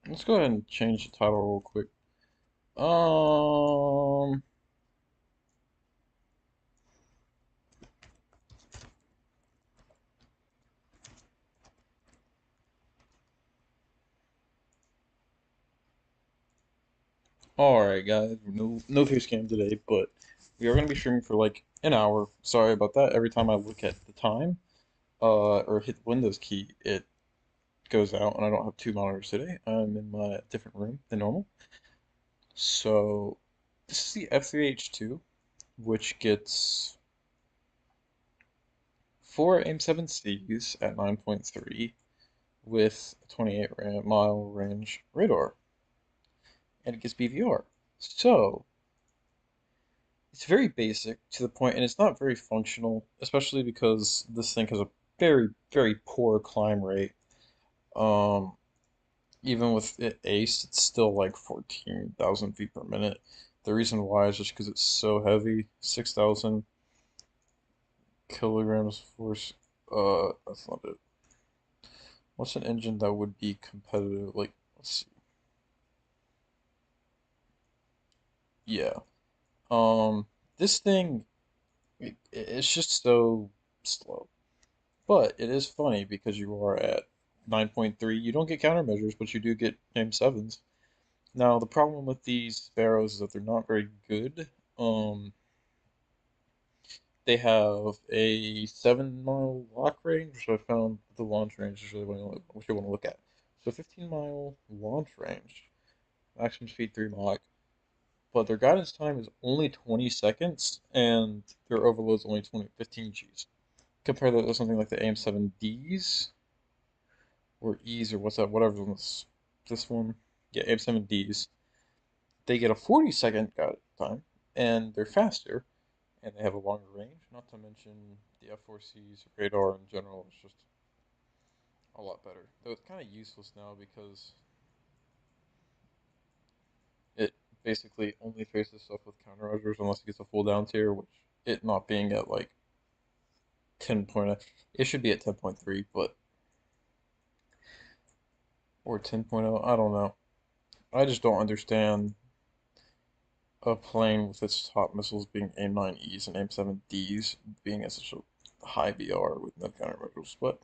Let's go ahead and change the title real quick. Um, Alright guys, no face cam today, but we are gonna be streaming for like an hour. Sorry about that. Every time I look at the time, or hit the Windows key, it goes out and I don't have two monitors today. I'm in my different room than normal. So this is the F3H2, which gets four AIM-7Cs at 9.3 with a 28-mile range radar, and it gets BVR. So it's very basic to the point, and it's not very functional, especially because this thing has a very, very poor climb rate. Um, Even with it aced, it's still like 14,000 feet per minute. The reason why is just because it's so heavy, 6,000 kilograms force. That's not it. What's an engine that would be competitive? Like, let's see. Yeah. Um, this thing, it's just so slow. But it is funny because you are at 9.3. You don't get countermeasures, but you do get game sevens. Now, the problem with these sparrows is that they're not very good. Um, they have a 7-mile lock range, which I found the launch range is really what you want to look at. So 15-mile launch range, maximum speed 3 Mach, but their guidance time is only 20 seconds, and their overload is only 15 Gs. Compare that to something like the AIM-7Ds, or E's, or what's that, whatever this one. Yeah, AIM-7Ds. They get a 40-second guide time, and they're faster, and they have a longer range. Not to mention the F4C's radar in general is just a lot better. Though it's kind of useless now because it basically only faces stuff with countermeasures unless it gets a full down tier, which it not being at like 10.0, it should be at 10.3, but or 10.0, I don't know. I just don't understand a plane with its top missiles being AIM-9Es and AIM-7Ds being at such a high BR with no countermeasures. But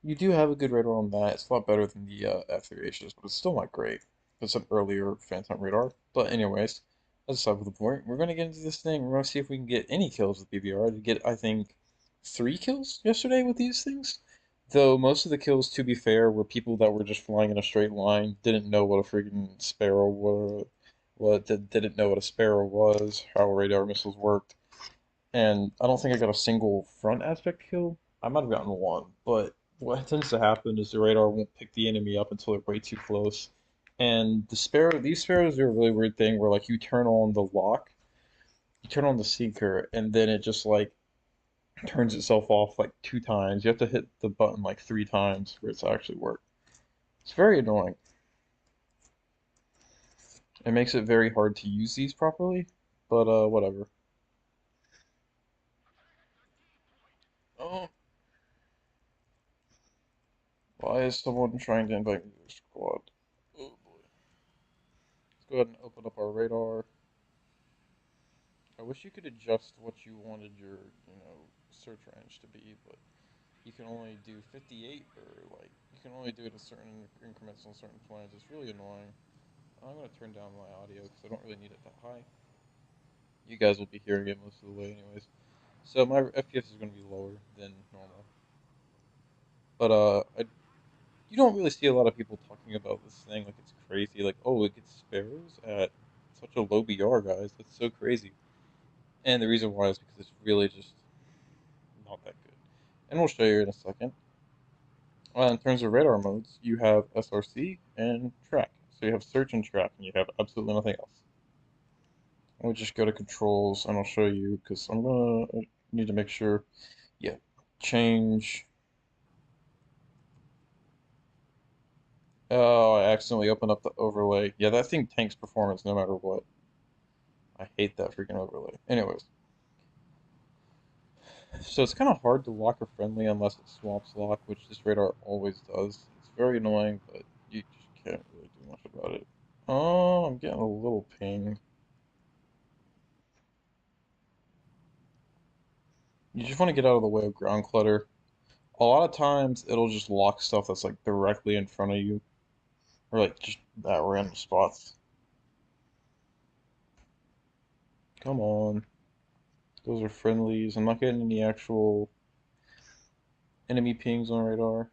you do have a good radar on that. It's a lot better than the F3Hs, but it's still not great. It's an earlier Phantom radar. But anyways, that's aside from the point. We're gonna get into this thing. We're gonna see if we can get any kills with BVR. To get, I think, 3 kills yesterday with these things. Though most of the kills, to be fair, were people that were just flying in a straight line, didn't know what a freaking sparrow was, didn't know what a sparrow was, how radar missiles worked, and I don't think I got a single front aspect kill. I might have gotten one, but what tends to happen is the radar won't pick the enemy up until they're way too close. And these sparrows do a really weird thing where like you turn on the lock, you turn on the seeker, and then it just like turns itself off like 2 times. You have to hit the button like 3 times for it to actually work. It's very annoying. It makes it very hard to use these properly, but whatever. Oh, why is someone trying to invite me to their squad? Oh boy. Let's go ahead and open up our radar. I wish you could adjust what you wanted your, search range to be, but you can only do 58, or like you can only do it in certain increments on certain planes. It's really annoying. I'm gonna turn down my audio because I don't really need it that high. You guys will be hearing it most of the way, anyways. So my FPS is gonna be lower than normal, but you don't really see a lot of people talking about this thing like it's crazy. Like, oh, it gets sparrows at such a low BR, guys. That's so crazy. And the reason why is because it's really just not that good. And we'll show you in a second. In terms of radar modes, you have SRC and track. So you have search and track, and you have absolutely nothing else. We'll just go to controls, and I'll show you because I'm gonna need to make sure. Yeah, change. Oh, I accidentally opened up the overlay. Yeah, that thing tanks performance no matter what. I hate that freaking overlay. Anyways, so it's kind of hard to lock a friendly unless it swaps lock, which this radar always does. It's very annoying, but you just can't really too much about it. Oh, I'm getting a little ping. You just want to get out of the way of ground clutter. A lot of times it'll just lock stuff that's like directly in front of you, or like just at random spots. Come on. Those are friendlies. I'm not getting any actual enemy pings on radar.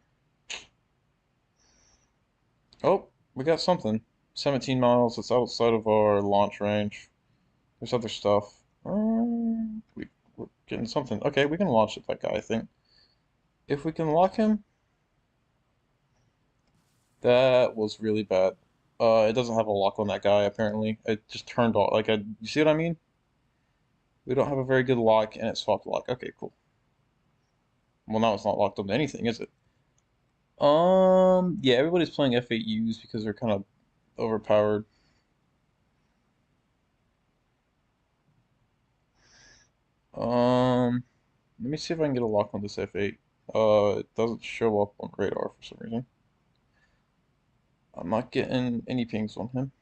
Oh, we got something. 17 miles. It's outside of our launch range. There's other stuff. We're getting something. Okay, we can launch at that guy, I think. If we can lock him, that was really bad. It doesn't have a lock on that guy, apparently. It just turned off. You see what I mean? We don't have a very good lock, and it swapped lock. Okay, cool. Well, now it's not locked on to anything, is it? Yeah, everybody's playing F8Us because they're kind of overpowered. Let me see if I can get a lock on this F8. It doesn't show up on radar for some reason. I'm not getting any pings on him.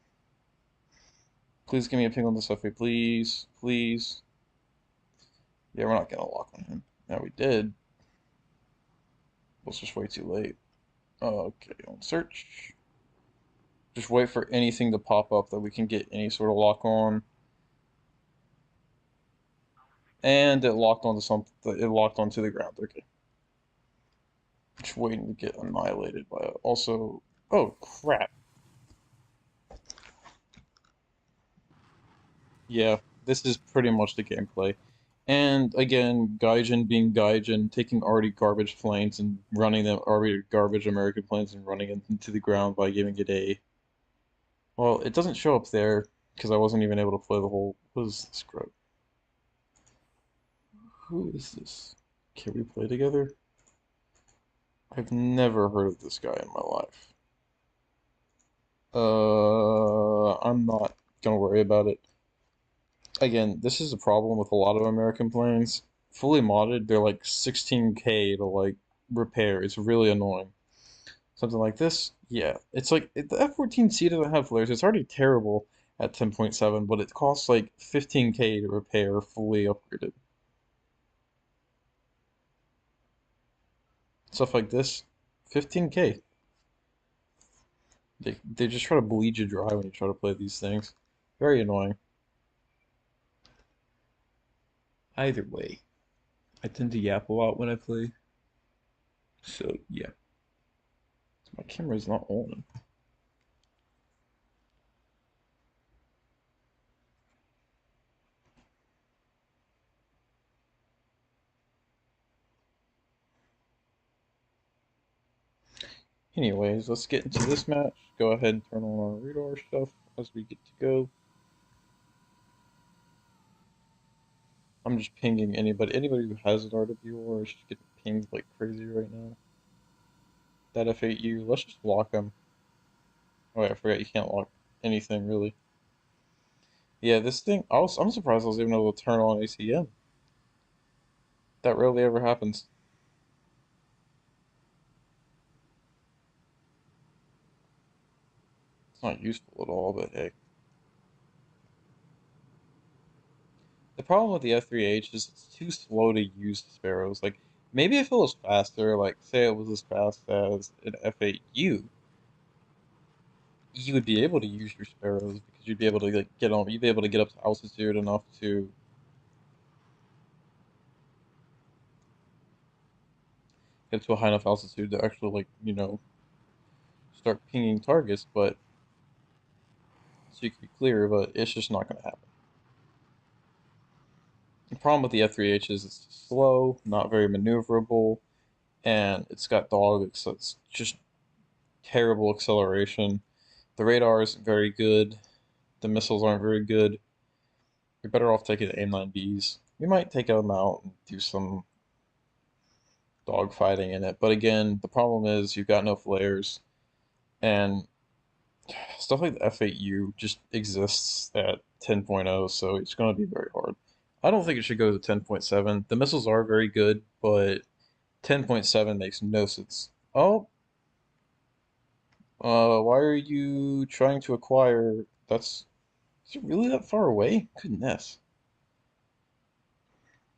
Please give me a ping on this F8, please. Please. Yeah, we're not getting a lock on him. Now we did. Was just way too late. Okay, on search. Just wait for anything to pop up that we can get any sort of lock on. And it locked onto something. It locked onto the ground. Okay. Just waiting to get annihilated by it. Also, oh crap. Yeah, this is pretty much the gameplay. And again, Gaijin being Gaijin, taking already garbage planes and running them, already garbage American planes and running them into the ground by giving it a. Well, it doesn't show up there because I wasn't even able to play the whole. What is this crap? Who is this? Can we play together? I've never heard of this guy in my life. I'm not gonna worry about it. Again, this is a problem with a lot of American planes. Fully modded, they're like 16K to like repair. It's really annoying. Something like this, yeah. It's like the F-14C doesn't have flares. It's already terrible at 10.7, but it costs like 15K to repair fully upgraded. Stuff like this, 15K. They just try to bleed you dry when you try to play these things. Very annoying. Either way, I tend to yap a lot when I play. So yeah, my camera's not on. Anyways, let's get into this match. Go ahead and turn on our radar stuff as we get to go. I'm just pinging anybody who has an RWR is just getting pinged like crazy right now. That F8U, let's just lock him. Oh wait, I forgot you can't lock anything really. Yeah, this thing, I'm surprised I was even able to turn on ACM. That rarely ever happens. It's not useful at all, but hey. The problem with the F3H is it's too slow to use the Sparrows. Like, maybe if it was faster, like, say it was as fast as an F8U, you would be able to use your Sparrows because you'd be able to, like, you'd be able to get up to altitude enough to get to a high enough altitude to actually, like, start pinging targets, but, so you can be clear, but it's just not going to happen. The problem with the F3H is it's slow, not very maneuverable, and it's got dog, so it's just terrible acceleration. The radar isn't very good. The missiles aren't very good. You're better off taking the AIM-9Bs. We might take them out and do some dogfighting in it, but again, the problem is you've got no flares, and stuff like the F8U just exists at 10.0, so it's going to be very hard. I don't think it should go to 10.7. The missiles are very good, but 10.7 makes no sense. Oh, Why are you trying to acquire? Is it really that far away? Goodness.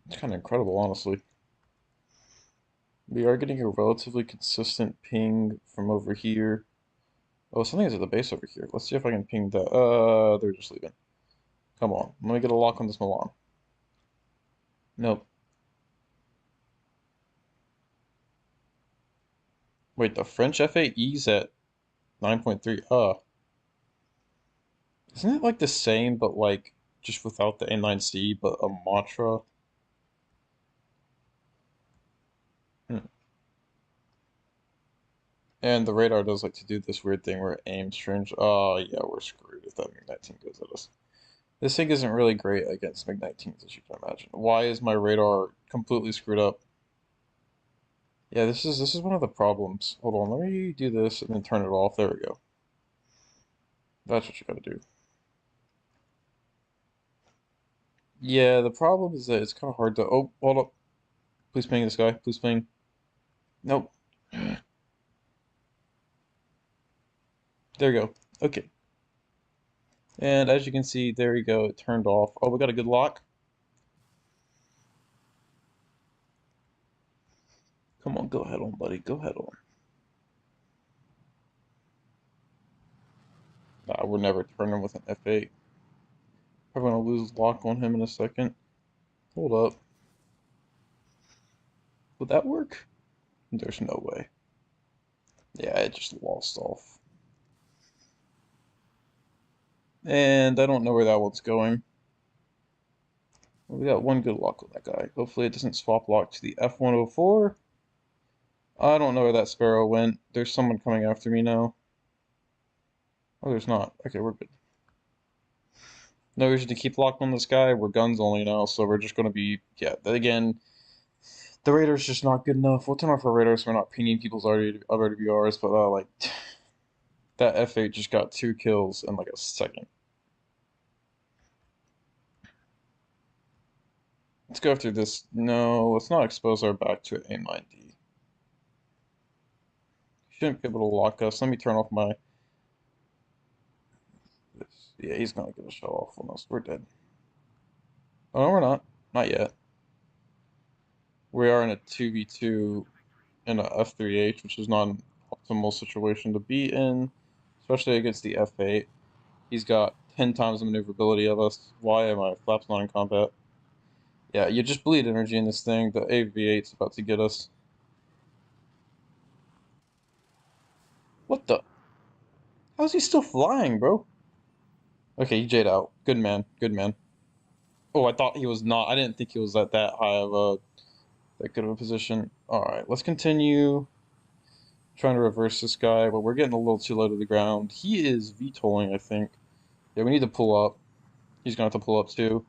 It's kind of incredible, honestly. We are getting a relatively consistent ping from over here. Oh, something is at the base over here. Let's see if I can ping that. They're just leaving. Come on. Let me get a lock on this Milan. Nope. Wait, the French FAE's at 9.3. Isn't it like the same, but like just without the A9C, but a mantra? Hmm. And the radar does like to do this weird thing where it aims strange. Oh, yeah, we're screwed if that MiG-19 goes at us. This thing isn't really great against MiG-19s, as you can imagine. Why is my radar completely screwed up? Yeah, this is one of the problems. Hold on, let me do this and then turn it off. There we go. That's what you gotta do. Yeah, the problem is that it's kind of hard to. Oh, hold up. Please ping this guy. Please ping. Nope. There we go. Okay. And as you can see, there we go. It turned off. Oh, we got a good lock. Come on, go ahead on, buddy. Go ahead on. Nah, we're never turning with an F8. I'm gonna lose lock on him in a second. Hold up. Would that work? There's no way. Yeah, it just lost off. And I don't know where that one's going. We got one good lock on that guy. Hopefully it doesn't swap lock to the F104. I don't know where that Sparrow went. There's someone coming after me now. Oh, there's not. Okay, we're good. No reason to keep locked on this guy. We're guns only now, so we're just going to be... Yeah, again, the radar's just not good enough. We'll turn off our radar so we're not pinging people's other BVRs, but like... That F8 just got 2 kills in like a second. Let's go after this. No, let's not expose our back to an A9D. Shouldn't be able to lock us. Let me turn off my... Yeah, he's gonna get a shot off on us. We're dead. Oh, no, we're not. Not yet. We are in a 2v2 in a F3H, which is not an optimal situation to be in, especially against the F8. He's got 10 times the maneuverability of us. Why am I flaps not in combat? Yeah, you just bleed energy in this thing. The AV8's about to get us. What the? How's he still flying, bro? Okay, he J'd out. Good man. Good man. Oh, I thought he was not. I didn't think he was at that high of a that good of a position. All right, let's continue trying to reverse this guy, but we're getting a little too low to the ground. He is VTOLing, I think. Yeah, we need to pull up. He's gonna have to pull up too.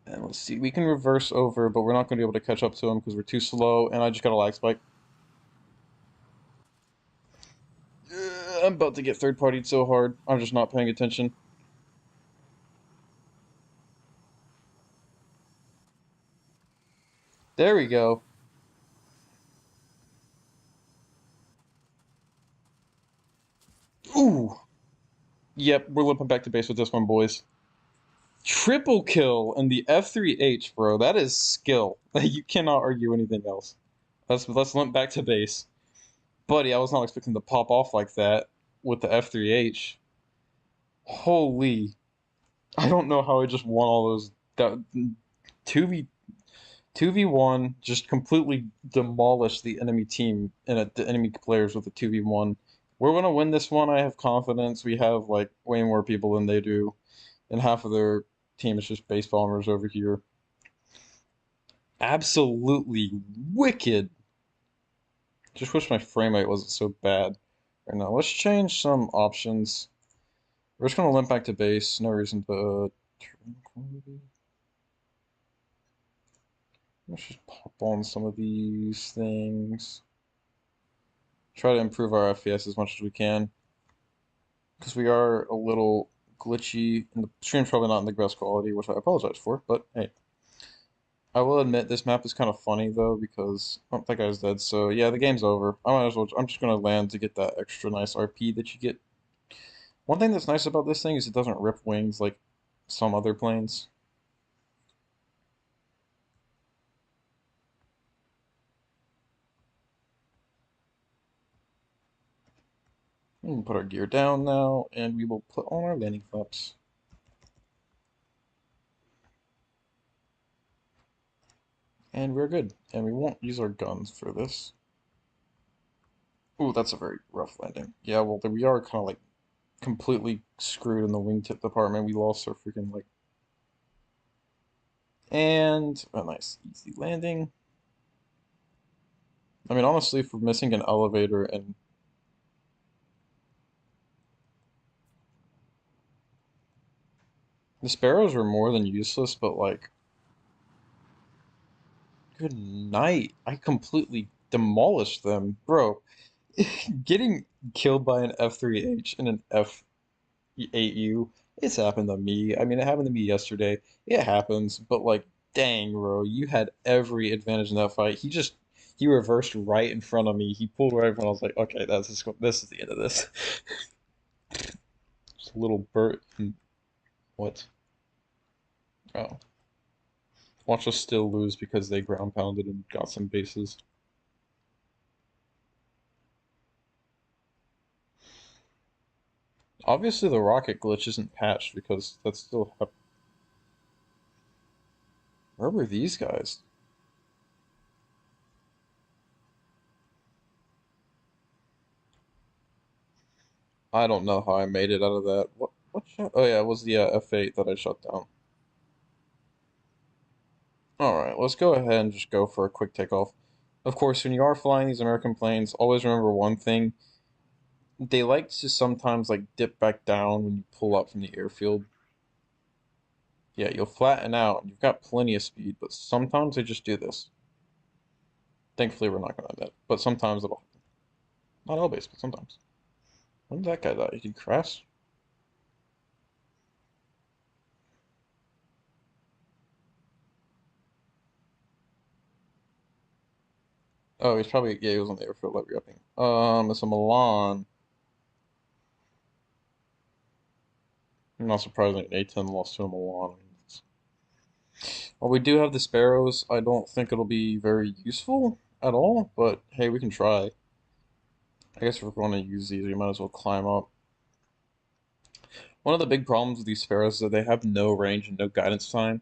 And let's see, we can reverse over, but we're not gonna be able to catch up to him because we're too slow. And I just got a lag spike. I'm about to get third partied so hard. I'm just not paying attention. There we go. Ooh. Yep, we're limping back to base with this one, boys. Triple kill in the F3H, bro. That is skill. You cannot argue anything else. Let's limp back to base. Buddy, I was not expecting to pop off like that with the F3H. Holy. I don't know how I just won all those. That 2v 2v1 just completely demolished the enemy team and the enemy players with a 2v1. We're gonna win this one. I have confidence. We have like way more people than they do, and half of their team is just base bombers over here. Absolutely wicked. Just wish my frame rate wasn't so bad. Right now, let's change some options. We're just gonna limp back to base. No reason to turn quality. Let's just pop on some of these things. Try to improve our FPS as much as we can. Because we are a little glitchy, and the stream's probably not in the best quality, which I apologize for, but hey. I will admit this map is kind of funny though because oh, that guy's dead. So yeah, the game's over. I might as well. I'm just gonna land to get that extra nice RP that you get. One thing that's nice about this thing is it doesn't rip wings like some other planes. We can put our gear down now, and we will put on our landing flaps. And we're good. And we won't use our guns for this. Ooh, that's a very rough landing. Yeah, well, we are kind of like completely screwed in the wingtip department. We lost our freaking like. And a nice easy landing. I mean, honestly, for missing an elevator and the sparrows were more than useless, but like, good night. I completely demolished them, bro. Getting killed by an F3H and an F8U, it's happened to me. I mean, it happened to me yesterday. It happens, but like, dang, bro, you had every advantage in that fight. He reversed right in front of me. He pulled right in front. I was like, okay, this is the end of this. Just a little burst. What? Oh, watch us still lose because they ground pounded and got some bases. Obviously, the rocket glitch isn't patched because that's still. Where were these guys? I don't know how I made it out of that. What shot? Oh yeah, it was the F8 that I shut down. Alright, let's go ahead and just go for a quick takeoff. Of course, when you are flying these American planes, always remember one thing. They like to sometimes like dip back down when you pull up from the airfield. Yeah, you'll flatten out. You've got plenty of speed, but sometimes they just do this. Thankfully, we're not going to that. But sometimes it'll happen. Not always, but sometimes. When did that guy die? Did he crash? Oh, he's probably, yeah, he was on the airfield like re-upping. It's a Milan. I'm not surprised an A10 lost to a Milan. While we do have the sparrows, I don't think it'll be very useful at all, but hey, we can try. I guess if we're going to use these, we might as well climb up. One of the big problems with these sparrows is that they have no range and no guidance time,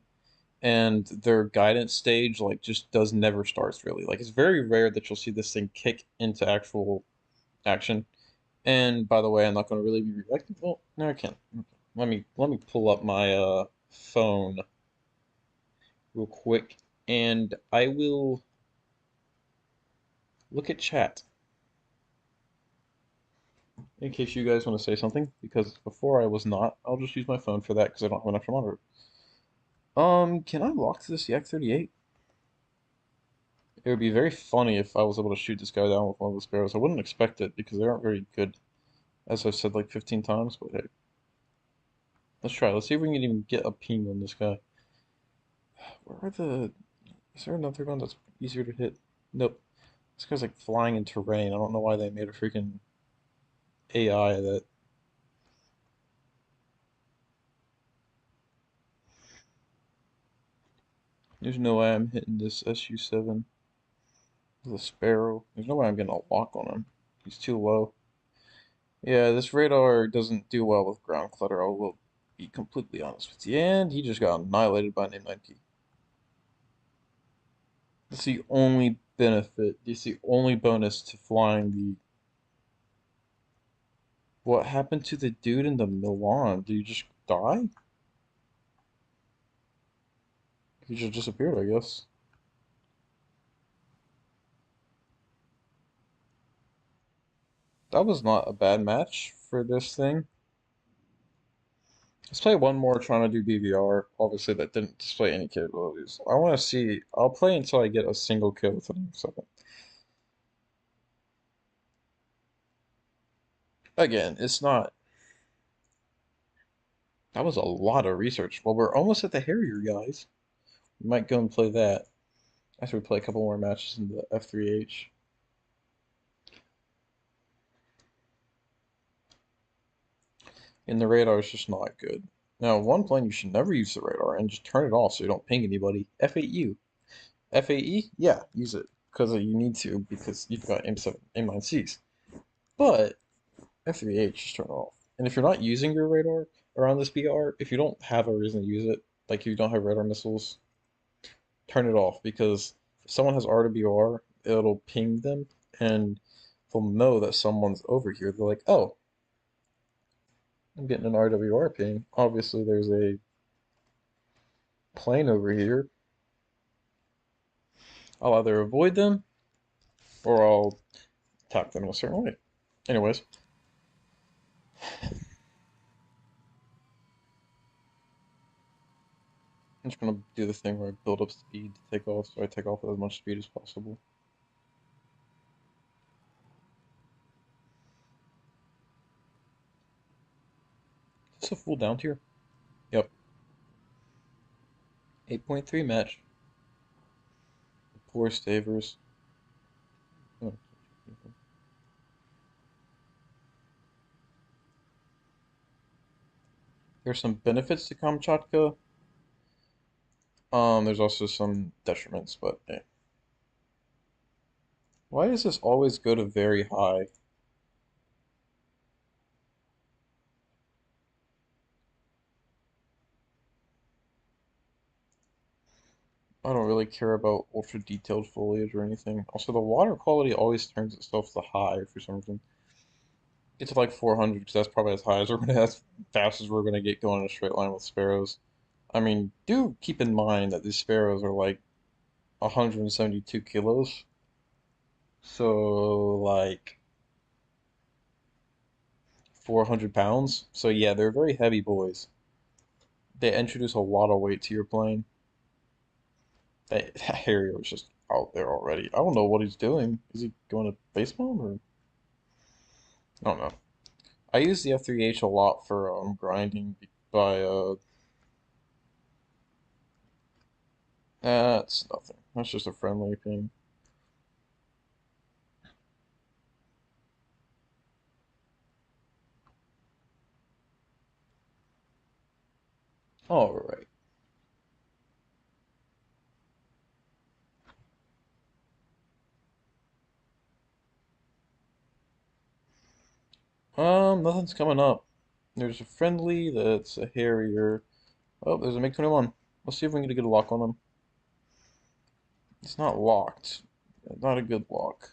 and their guidance stage like just does never starts really. Like it's very rare that you'll see this thing kick into actual action. And by the way, I'm not going to really be reacting. Well, no, I can't. Okay. Let me pull up my phone real quick, and I will look at chat in case you guys want to say something. Because before I was not. I'll just use my phone for that because I don't have an extra monitor. Can I lock this Yak 38? It would be very funny if I was able to shoot this guy down with one of the sparrows. I wouldn't expect it because they aren't very good, as I've said like 15 times. But hey, let's try. Let's see if we can even get a ping on this guy. Where are the? Is there another one that's easier to hit? Nope. This guy's like flying in terrain. I don't know why they made a freaking AI that. There's no way I'm hitting this SU-7 with a sparrow. There's no way I'm getting a lock on him. He's too low. Yeah, this radar doesn't do well with ground clutter. I will be completely honest with you. And he just got annihilated by an M9P. That's the only benefit. It's the only bonus to flying the. What happened to the dude in the Milan? Did he just die? He just disappeared, I guess. That was not a bad match for this thing. Let's play one more trying to do BVR. Obviously, that didn't display any capabilities. I want to see. I'll play until I get a single kill with an M7. Again, it's not. That was a lot of research. Well, we're almost at the Harrier, guys. We might go and play that. After we play a couple more matches in the F3H. And the radar is just not good. Now, one plane you should never use the radar and just turn it off so you don't ping anybody. F8U. FAE? Yeah, use it because you need to because you've got M7, M9Cs. But F3H, just turn it off. And if you're not using your radar around this BR, if you don't have a reason to use it, like you don't have radar missiles, turn it off because if someone has RWR, it'll ping them and they'll know that someone's over here. They're like, oh, I'm getting an RWR ping. Obviously, there's a plane over here. I'll either avoid them or I'll attack them in a certain way. Anyways, I'm just gonna do the thing where I build up speed to take off, so I take off with as much speed as possible. Is this a full down tier? Yep. 8.3 match. Poor Stavers. Oh. There's some benefits to Kamchatka. There's also some detriments, but eh. Why does this always go to very high? I don't really care about ultra detailed foliage or anything. Also, the water quality always turns itself to high for some reason. It's like 400 because that's probably as high as we're gonna, as fast as we're gonna get going in a straight line with sparrows. I mean, do keep in mind that these sparrows are like 172 kilos. So, like 400 pounds. So, yeah, they're very heavy boys. They introduce a lot of weight to your plane. That Harrier was just out there already. I don't know what he's doing. Is he going to base mode or? I don't know. I use the F3H a lot for grinding by that's nothing. That's just a friendly thing. All right. Nothing's coming up. There's a friendly that's a Harrier. Oh, there's a MiG-21. Let's see if we can get a good lock on him. It's not locked. Not a good lock.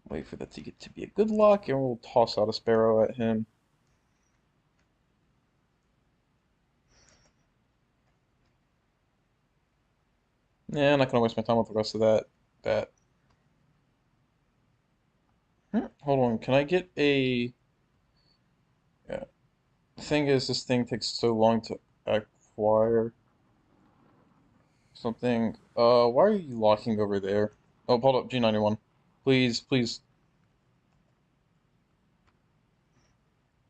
Wait for that to get to be a good lock, and we'll toss out a Sparrow at him. Yeah, I'm not gonna waste my time with the rest of that. Hold on, can I get a? Yeah. The thing is, this thing takes so long to acquire something. Why are you locking over there? Oh, hold up, G91. Please, please.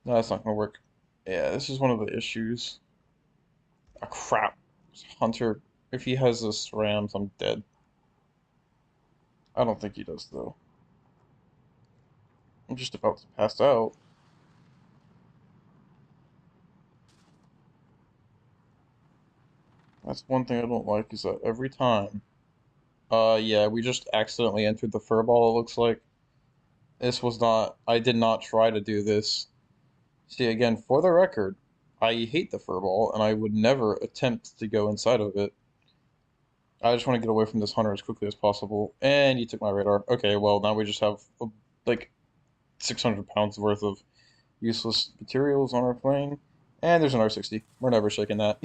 No, that's not gonna work. Yeah, this is one of the issues. Ah, crap. Hunter, if he has this Rams, I'm dead. I don't think he does, though. I'm just about to pass out. That's one thing I don't like, is that every time. Yeah, we just accidentally entered the furball, it looks like. This was not, I did not try to do this. See, again, for the record, I hate the furball, and I would never attempt to go inside of it. I just want to get away from this hunter as quickly as possible. And you took my radar. Okay, well, now we just have, like, 600 pounds worth of useless materials on our plane. And there's an R60. We're never shaking that.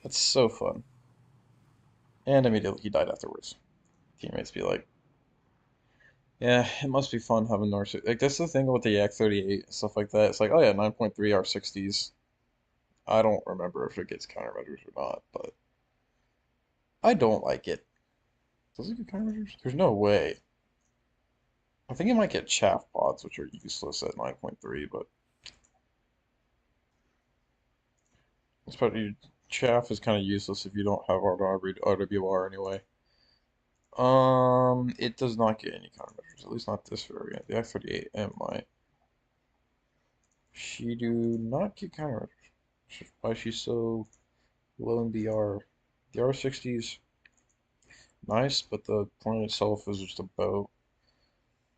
That's so fun. And immediately he died afterwards. Teammates be like, yeah, it must be fun having North. Like, that's the thing with the Yak 38 and stuff like that. It's like, oh yeah, 9.3 R60s. I don't remember if it gets countermeasures or not, but I don't like it. Does it get countermeasures? There's no way. I think it might get chaff pods, which are useless at 9.3, but Especially chaff is kind of useless if you don't have RWR anyway. It does not get any countermeasures, at least not this variant. The X38M might. She do not get countermeasures. Why is she so low in BR? The R60's nice, but the point itself is just a boat.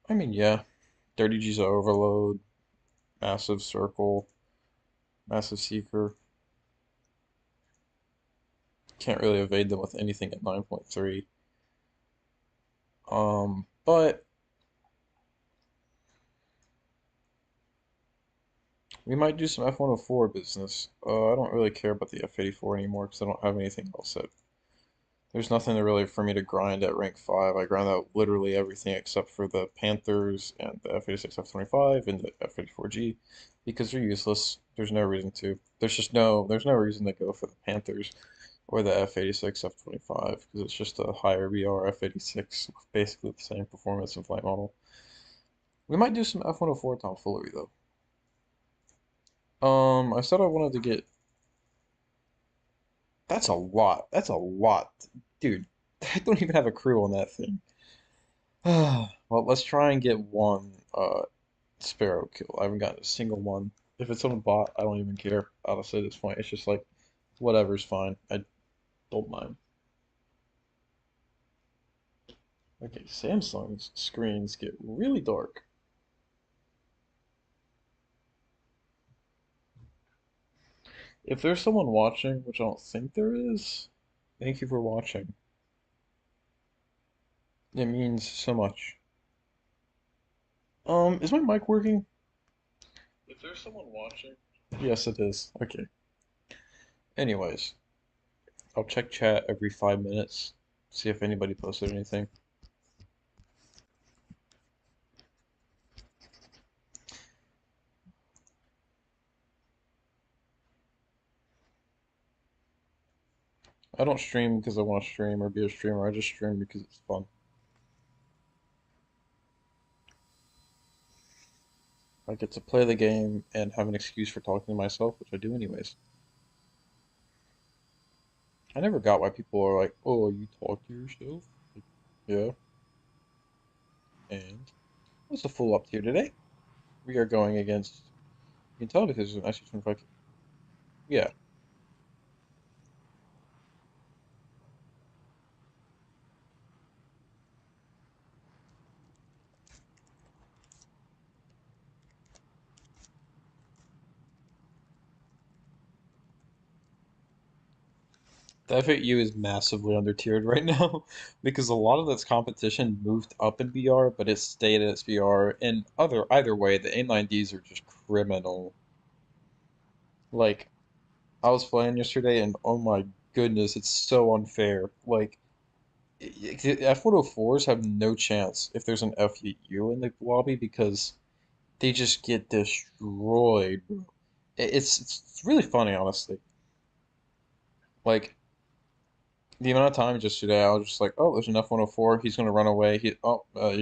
I mean, yeah, 30 G's of overload, massive circle, massive seeker. Can't really evade them with anything at 9.3. But we might do some F104 business. I don't really care about the F84 anymore because I don't have anything else that. There's nothing to really for me to grind at rank 5. I grind out literally everything except for the Panthers and the F86 F25 and the F84G because they're useless. There's no reason to. There's no reason to go for the Panthers or the F86 F25 because it's just a higher BR F86 with basically the same performance and flight model. We might do some F104 tomfoolery though. I said I wanted to get. That's a lot. That's a lot, dude. I don't even have a crew on that thing. Well, let's try and get one sparrow kill. I haven't gotten a single one. If it's on a bot, I don't even care. Honestly, at this point, it's just like whatever's fine. I don't mind. Okay, Samsung's screens get really dark. If there's someone watching, which I don't think there is, thank you for watching. It means so much. Is my mic working? If there's someone watching. Yes, it is. Okay. Anyways, I'll check chat every 5 minutes, see if anybody posted anything. I don't stream because I want to stream or be a streamer. I just stream because it's fun. I get to play the game and have an excuse for talking to myself, which I do anyways. I never got why people are like, "Oh, you talk to yourself?" Like, yeah. And what's the full up tier today? We are going against. You can tell because there's an SU-25. Yeah. The F8U is massively under tiered right now because a lot of this competition moved up in BR, but it stayed at its BR. And either way, the A9Ds are just criminal. Like I was playing yesterday, and oh my goodness, it's so unfair. Like F104s have no chance if there's an FU in the lobby because they just get destroyed, bro. It's really funny, honestly. Like the amount of times yesterday, I was just like, oh, there's an F104. He's gonna run away. He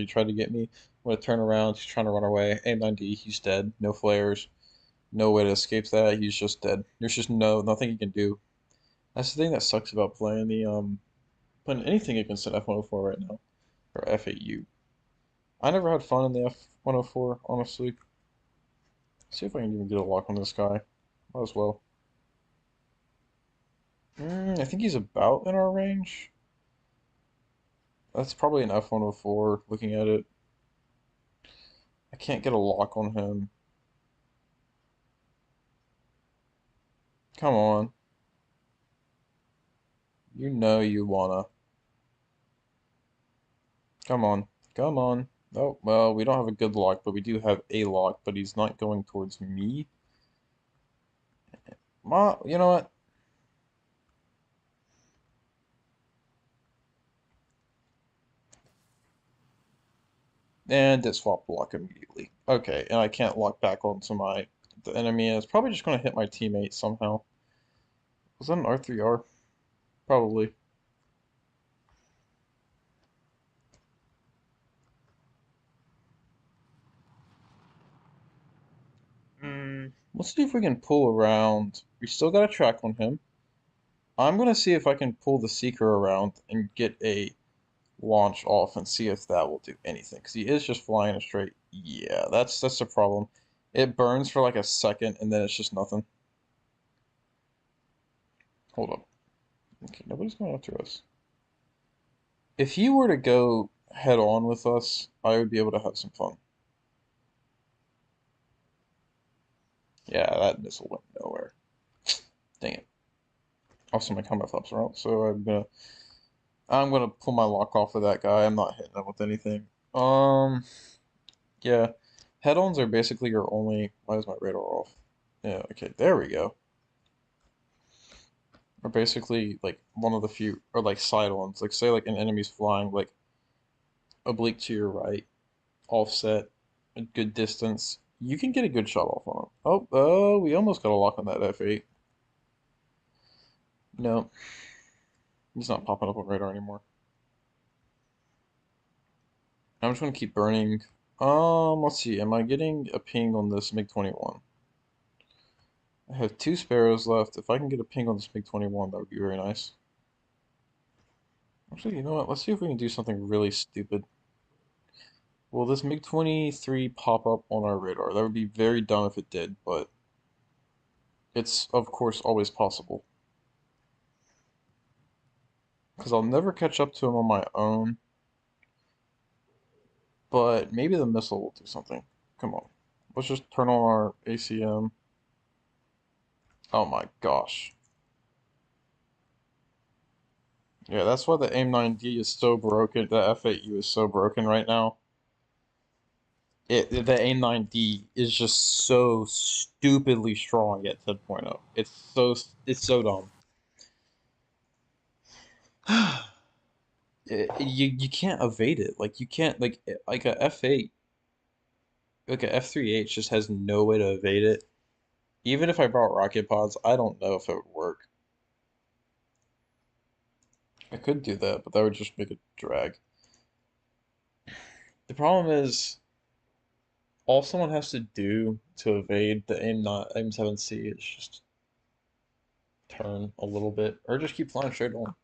tried to get me. I'm gonna turn around. He's trying to run away. A90, he's dead. No flares. No way to escape that. He's just dead. There's just nothing he can do. That's the thing that sucks about playing anything against an F104 right now or F8U. I never had fun in the F104, honestly. See if I can even get a lock on this guy. Might as well. I think he's about in our range. That's probably an F104 looking at it. I can't get a lock on him. Come on. You know you wanna. Come on. Come on. Oh, well, we don't have a good lock, but we do have a lock, but he's not going towards me. You know what? And it swapped block immediately. Okay, and I can't lock back onto the enemy, and it's probably just going to hit my teammate somehow. Was that an R3R? Probably. Let's see if we can pull around. We still got a track on him. I'm gonna see if I can pull the Seeker around and get a launch off and see if that will do anything. Because he is just flying a straight. Yeah, that's the problem. It burns for like a second and then it's just nothing. Hold up. Okay, nobody's going after us. If he were to go head on with us, I would be able to have some fun. Yeah, that missile went nowhere. Dang it. Also, my combat flaps are out, so I'm gonna pull my lock off of that guy. I'm not hitting him with anything. Yeah. Head-ons are basically your only. Why is my radar off? Yeah, okay, there we go. Are basically like one of the few, or like side-ons. Like, say, like an enemy's flying like oblique to your right, offset, a good distance. You can get a good shot off on him. Oh, we almost got a lock on that F8. No, he's not popping up on radar anymore. I'm just gonna keep burning. Let's see. Am I getting a ping on this MiG-21? I have two Sparrows left. If I can get a ping on this MiG-21, that would be very nice. Actually, you know what? Let's see if we can do something really stupid. Will this MiG-23 pop up on our radar? That would be very dumb if it did, but it's, of course, always possible. Because I'll never catch up to him on my own, but maybe the missile will do something. Come on. Let's just turn on our ACM. Oh my gosh. Yeah, that's why the AIM-9D is so broken. The F8U is so broken right now. The AIM-9D is just so stupidly strong at 10.0. It's so dumb. You can't evade it. Like you can't like a F8 like a F3H just has no way to evade it. Even if I brought rocket pods, I don't know if it would work. I could do that, but that would just make it drag. The problem is all someone has to do to evade the AIM-7C is just turn a little bit or just keep flying straight on.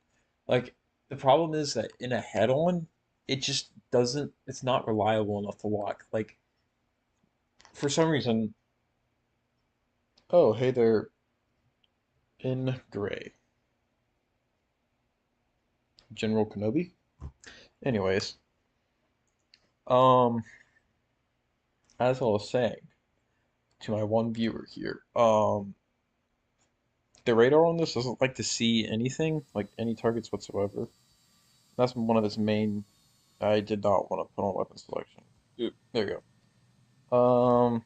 Like the problem is that in a head-on, it just doesn't. It's not reliable enough to lock. Like for some reason. Oh, hey there, in gray, General Kenobi. Anyways, um, as I was saying to my one viewer here, the radar on this doesn't like to see anything, like any targets whatsoever. That's one of its main. I did not want to put on weapon selection. Oop, there you go.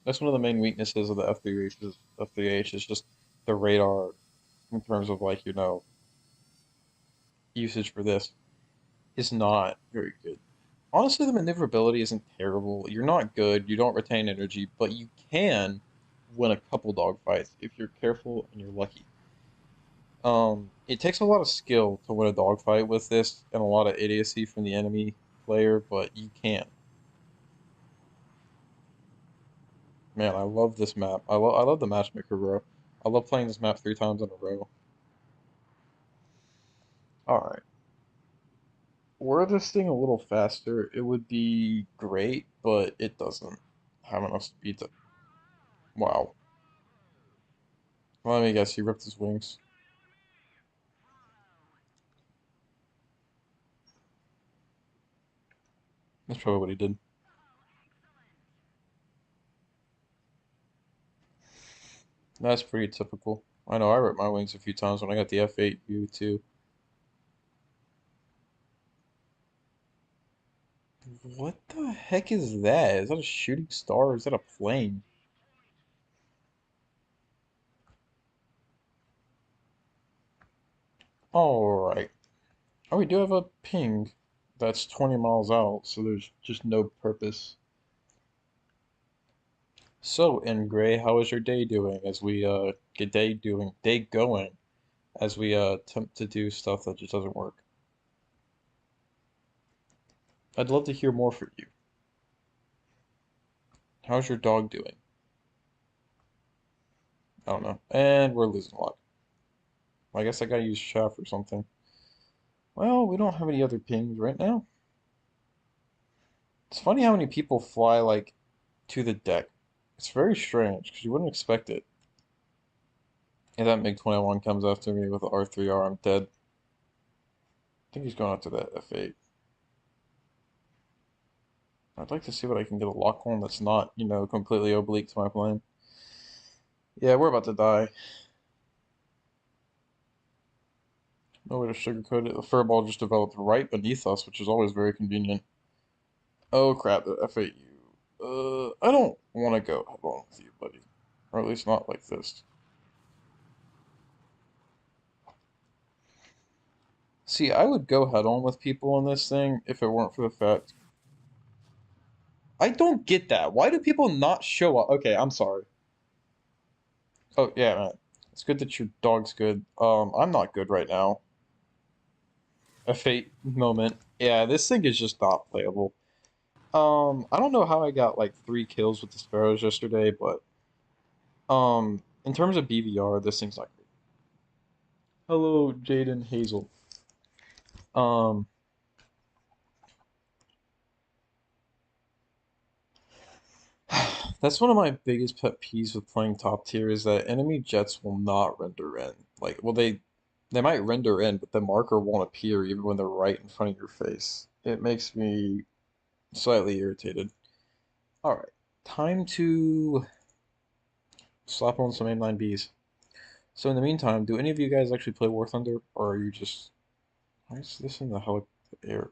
That's one of the main weaknesses of the F3H is just the radar in terms of like, usage for this is not very good. Honestly, the maneuverability isn't terrible. You're not good, you don't retain energy, but you can win a couple dogfights if you're careful and you're lucky. It takes a lot of skill to win a dogfight with this and a lot of idiocy from the enemy player, but you can. Man, I love this map. I love the matchmaker, bro. I love playing this map 3 times in a row. Alright. Were this thing a little faster, it would be great, but it doesn't have enough speed to... Wow. Let me guess, he ripped his wings. That's probably what he did. That's pretty typical. I know I ripped my wings a few times when I got the F8U too. What the heck is that? Is that a shooting star or is that a plane? Alright. Oh, we do have a ping that's 20 miles out, so there's just no purpose. So, in Gray, how is your day doing as we get day going as we attempt to do stuff that just doesn't work? I'd love to hear more from you. How's your dog doing? I don't know. And we're losing a lot. I guess I gotta use chaff or something. Well, we don't have any other pings right now. It's funny how many people fly like to the deck. It's very strange because you wouldn't expect it. If that MiG-21 comes after me with the R3R, I'm dead. I think he's going after that F8. I'd like to see what I can get a lock on that's not, completely oblique to my plane. Yeah, we're about to die. No way to sugarcoat it. The furball just developed right beneath us, which is always very convenient. Oh crap, the F8U. I don't want to go head on with you, buddy. Or at least not like this. See, I would go head on with people on this thing if it weren't for the fact. I don't get that. Why do people not show up? Okay, I'm sorry. Oh, yeah, man. It's good that your dog's good. I'm not good right now. A fate moment. Yeah, this thing is just not playable. I don't know how I got like 3 kills with the sparrows yesterday, but in terms of BVR, this thing's not great. Hello, Jaden Hazel. Um, that's one of my biggest pet peeves with playing top tier is that enemy jets will not render in. Like, well, they might render in, but the marker won't appear even when they're right in front of your face. It makes me slightly irritated. All right, time to slap on some mainline Bs. So in the meantime, do any of you guys actually play War Thunder, or are you just? Why is this in the heli air?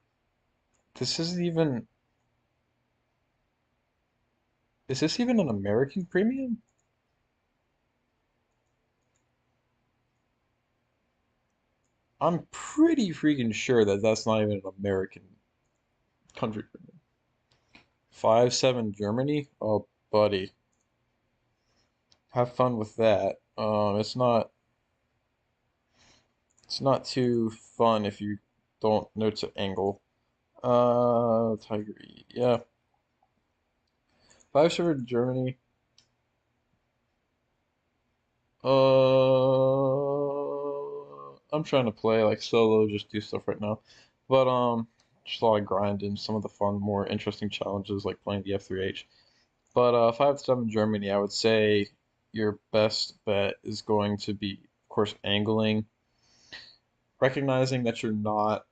This isn't even. Is this even an American premium? I'm pretty freaking sure that that's not even an American country premium. 5-7 Germany? Oh, buddy. Have fun with that. It's not too fun if you don't know to angle. Tiger E. Yeah. 5-7 Germany. I'm trying to play like solo, just do stuff right now. But just a lot of grinding, some of the fun, more interesting challenges like playing the F3H. But 5-7 Germany, I would say your best bet is going to be, of course, angling, recognizing that you're not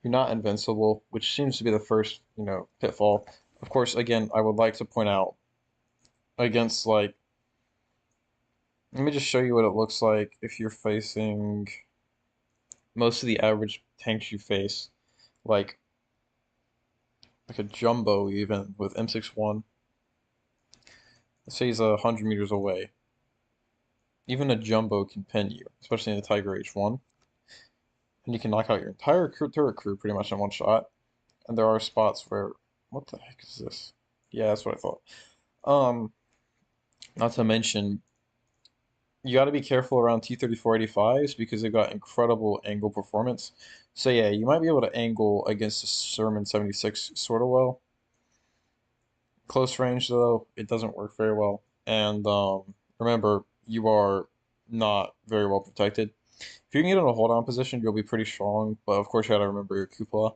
invincible, which seems to be the first, pitfall. Of course, again, I would like to point out against like, let me just show you what it looks like if you're facing most of the average tanks you face, like a jumbo even with M61. Let's say he's 100 meters away. Even a jumbo can pin you, especially in the Tiger H1, and you can knock out your entire turret crew pretty much in one shot. And there are spots where, what the heck is this? Yeah, that's what I thought. Um, Not to mention, you got to be careful around T-34-85s because they've got incredible angle performance. So yeah, you might be able to angle against a Sherman 76 sort of well. Close range though, it doesn't work very well. And remember, you are not very well protected. If you can get in a hold on position, you'll be pretty strong. But of course, you gotta remember your cupola.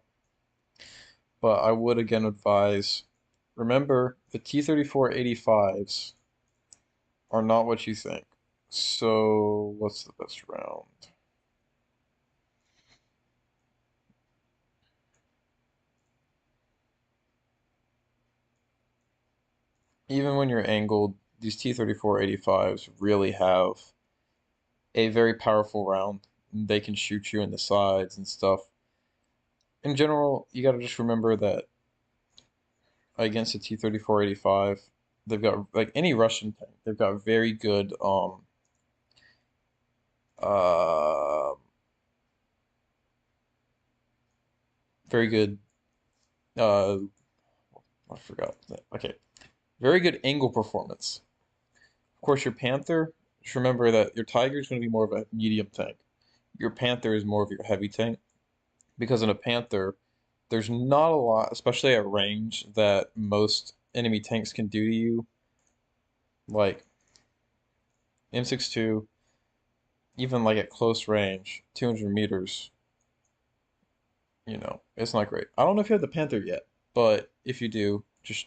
But I would again advise, remember the T-34-85s are not what you think. So what's the best round? Even when you're angled, these T-34-85s really have a very powerful round. They can shoot you in the sides and stuff. In general, you gotta just remember that against a T-34-85, they've got like any Russian tank, they've got uh very good uh I forgot that. Okay. Very good angle performance. Of course your Panther, just remember that your Tiger is gonna be more of a medium tank. Your Panther is more of your heavy tank. Because in a Panther, there's not a lot, especially at range, that most enemy tanks can do to you. Like M62, even like at close range, 200 meters, it's not great. I don't know if you have the Panther yet, but if you do, just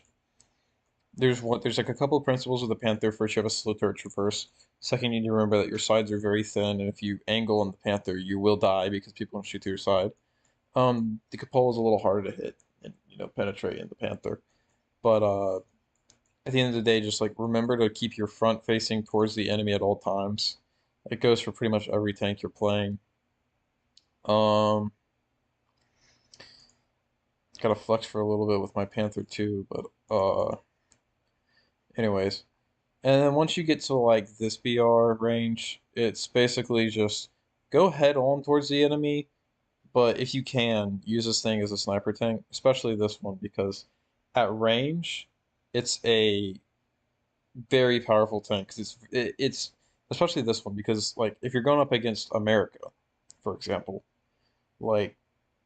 there's like a couple of principles of the Panther. First, you have a slow turret traverse. Second, you need to remember that your sides are very thin, and if you angle on the Panther, you will die because people don't shoot through your side. The Cupola is a little harder to hit and penetrate in the Panther, but at the end of the day, just like remember to keep your front facing towards the enemy at all times. It goes for pretty much every tank you're playing. Um, Gotta flex for a little bit with my Panther too, but anyways. And then once you get to like this BR range, it's basically just go head on towards the enemy, but if you can, use this thing as a sniper tank, especially this one because at range, it's a very powerful tank because it's especially this one because like if you're going up against America, for example, like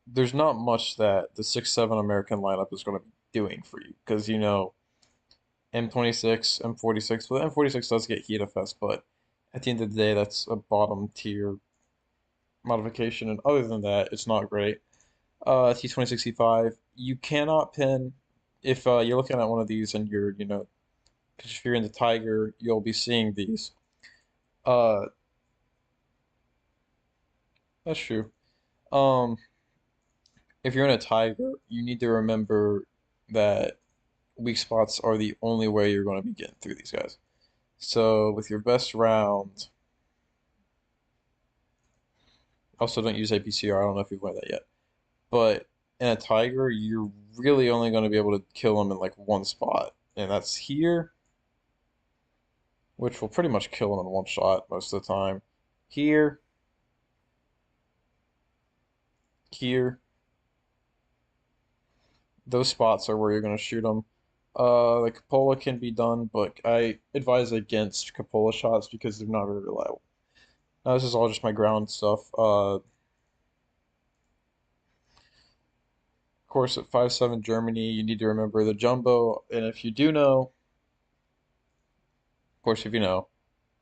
there's not much that the 6-7 American lineup is going to be doing for you because M26, M46. Well, M46 does get heat FS, but at the end of the day, that's a bottom tier modification, and other than that, it's not great. T2065, you cannot pin if you're looking at one of these and because if you're in the Tiger, you'll be seeing these. Uh, that's true. Um, if you're in a Tiger, you need to remember that weak spots are the only way you're going to be getting through these guys. So with your best round, also don't use APCR. I don't know if you've learned that yet. But in a Tiger, you're really only going to be able to kill them in like one spot, and that's here, which will pretty much kill them in one shot most of the time. Here, here, those spots are where you're going to shoot them. The Cupola can be done, but I advise against Cupola shots because they're not very reliable. Now, this is all just my ground stuff. Of course, at 5-7 Germany, you need to remember the jumbo, and if you do know, of course, if you know,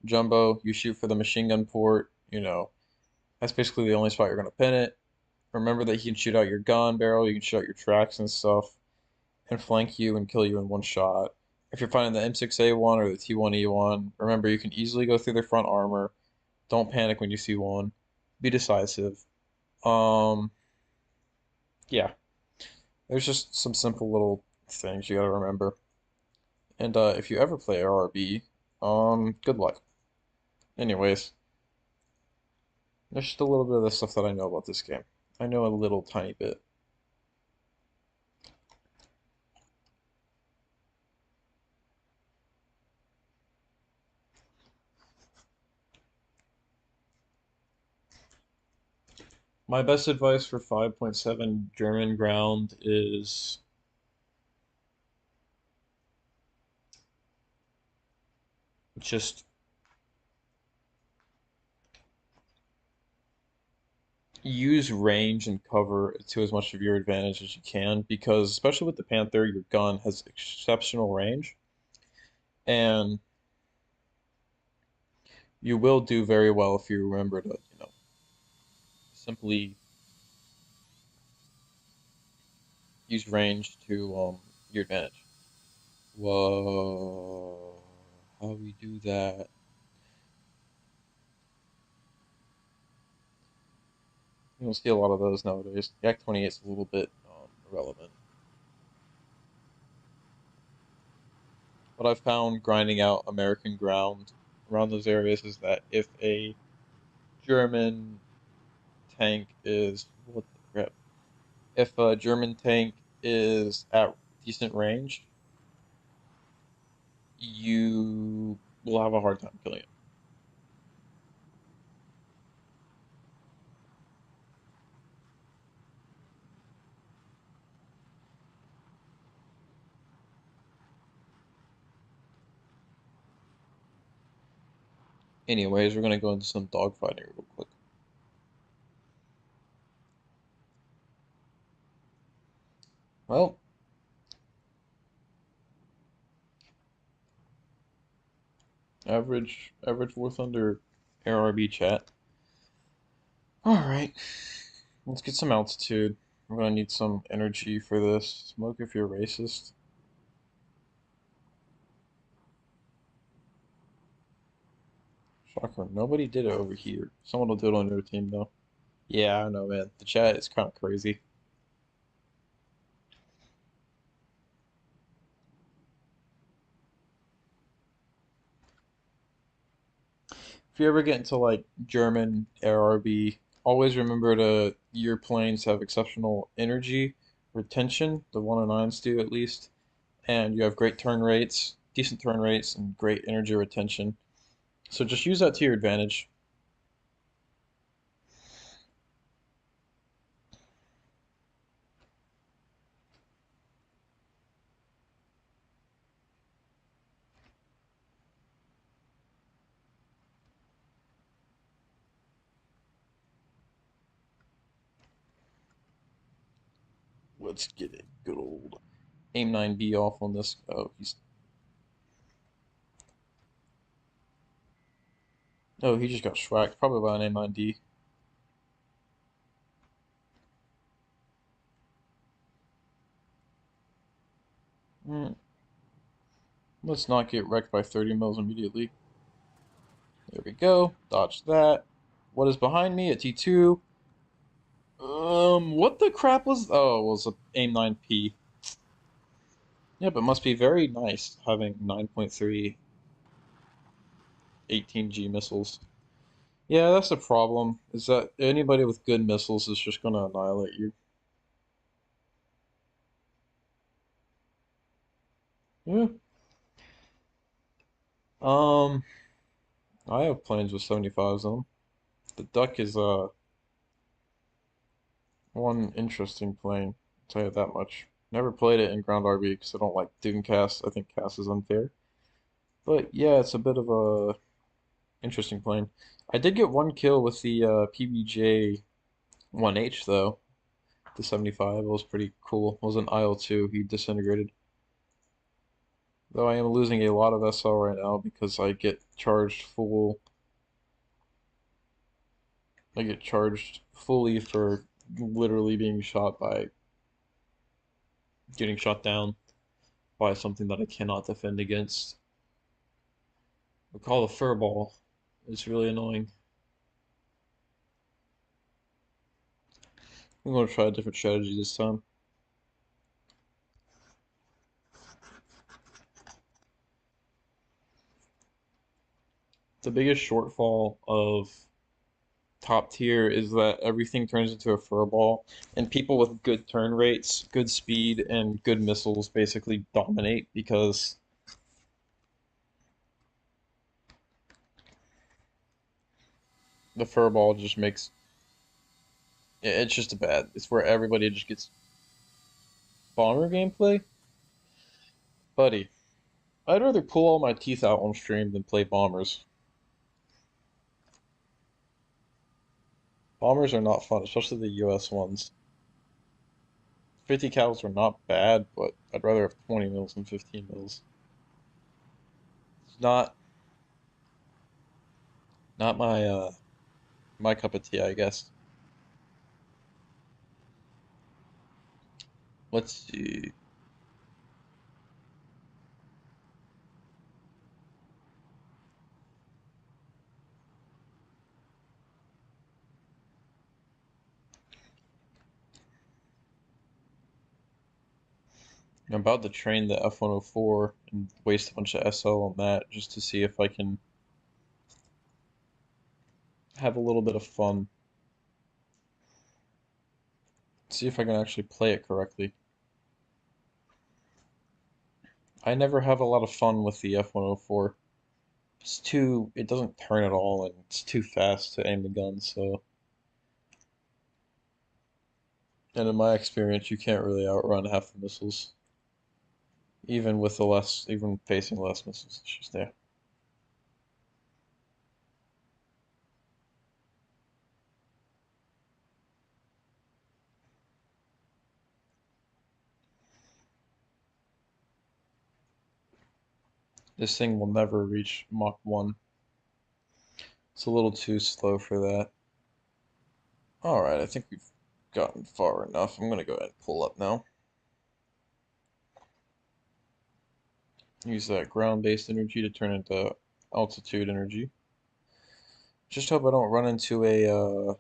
jumbo, you shoot for the machine gun port, that's basically the only spot you're going to pin it. Remember that he can shoot out your gun barrel, you can shoot out your tracks and stuff, and flank you and kill you in one shot. If you're finding the M6A1 or the T1E1, remember you can easily go through their front armor. Don't panic when you see one. Be decisive. Um, yeah, there's just some simple little things you gotta remember. And if you ever play RRB, good luck. Anyways, there's just a little bit of the stuff that I know about this game. I know a little tiny bit. My best advice for 5.7 German ground is just use range and cover to as much of your advantage as you can because especially with the Panther, your gun has exceptional range and you will do very well if you remember to, simply use range to your advantage. Whoa, how do we do that? You don't see a lot of those nowadays. Yak 28 is a little bit irrelevant. What I've found grinding out American ground around those areas is that if a German tank is what the crap? If a German tank is at decent range, you will have a hard time killing it. Anyways, we're gonna go into some dogfighting real quick. Well, Average worth under ARB chat. Alright, let's get some altitude. I'm gonna need some energy for this. Smoke if you're racist. Shocker, nobody did it over here. Someone will do it on their team though. Yeah, I know, man. The chat is kind of crazy. If you ever get into like German ARB, always remember to your planes have exceptional energy retention. The 109s do at least, and you have great turn rates, decent turn rates, and great energy retention. So just use that to your advantage. Let's get it. Good old aim 9B off on this. Oh, he just got schwacked, probably by an aim 9D. Mm, let's not get wrecked by 30 mils immediately. There we go. Dodge that. What is behind me at T2? What the crap was? Oh, it was a aim 9P. Yeah, but must be very nice having 9.3 18G missiles. Yeah, that's the problem, is that anybody with good missiles is just gonna annihilate you. Yeah. Um, I have planes with 75s on them. The Duck is one interesting plane, I'll tell you that much. Never played it in ground RB because I don't like doing cast. I think cast is unfair. But yeah, it's a bit of a interesting plane. I did get one kill with the PBJ 1H though. The 75 was pretty cool. It was an IL-2. He disintegrated. Though I am losing a lot of SL right now because I get charged full. I get charged fully for literally being shot by getting shot down by something that I cannot defend against. We call a furball. It's really annoying. I'm gonna try a different strategy this time. The biggest shortfall of top tier is that everything turns into a furball, and people with good turn rates, good speed, and good missiles basically dominate because the furball just makes it's just a bad. It's where everybody just gets bomber gameplay. Buddy, I'd rather pull all my teeth out on stream than play bombers. Bombers are not fun, especially the US ones. 50 cals are not bad, but I'd rather have 20 mils than 15 mils. It's not my cup of tea, I guess. Let's see. I'm about to train the F-104 and waste a bunch of SL on that just to see if I can have a little bit of fun. See if I can actually play it correctly. I never have a lot of fun with the F-104. It doesn't turn at all and it's too fast to aim the gun, so. And in my experience, you can't really outrun half the missiles. Even facing less missiles, it's just there. This thing will never reach Mach 1. It's a little too slow for that. Alright, I think we've gotten far enough. I'm gonna go ahead and pull up now. Use that ground-based energy to turn into altitude energy. Just hope I don't run into a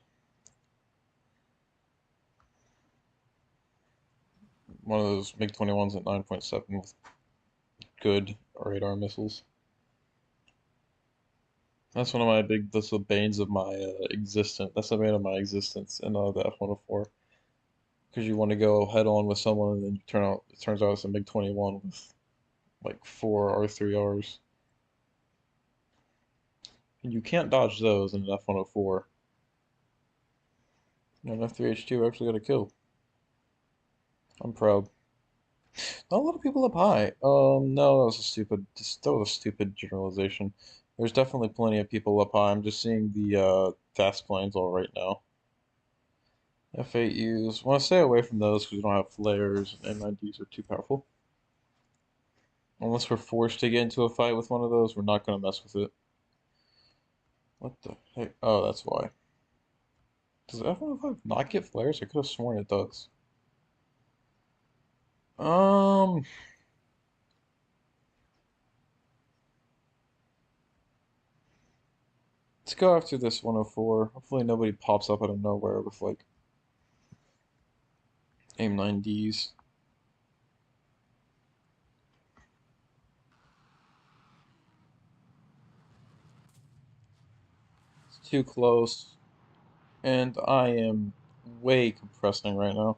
one of those MiG-21s at 9.7 with good radar missiles. That's one of my that's the banes of my existence. That's the bane of my existence in the F-104. Because you want to go head on with someone and then it turns out it's a MiG-21 with like 4 R3Rs. And you can't dodge those in an F-104. And F3H2 actually got a kill. I'm proud. Not a lot of people up high. No, that was a stupid generalization. There's definitely plenty of people up high. I'm just seeing the fast planes all right now. F8Us. Want to stay away from those because we don't have flares, and M9Ds are too powerful. Unless we're forced to get into a fight with one of those, we're not going to mess with it. What the heck? Oh, that's why. Does the F-105 not get flares? I could have sworn it does. Um, let's go after this 104. Hopefully nobody pops up out of nowhere with like AIM-9Ds. It's too close, and I am way compressing right now.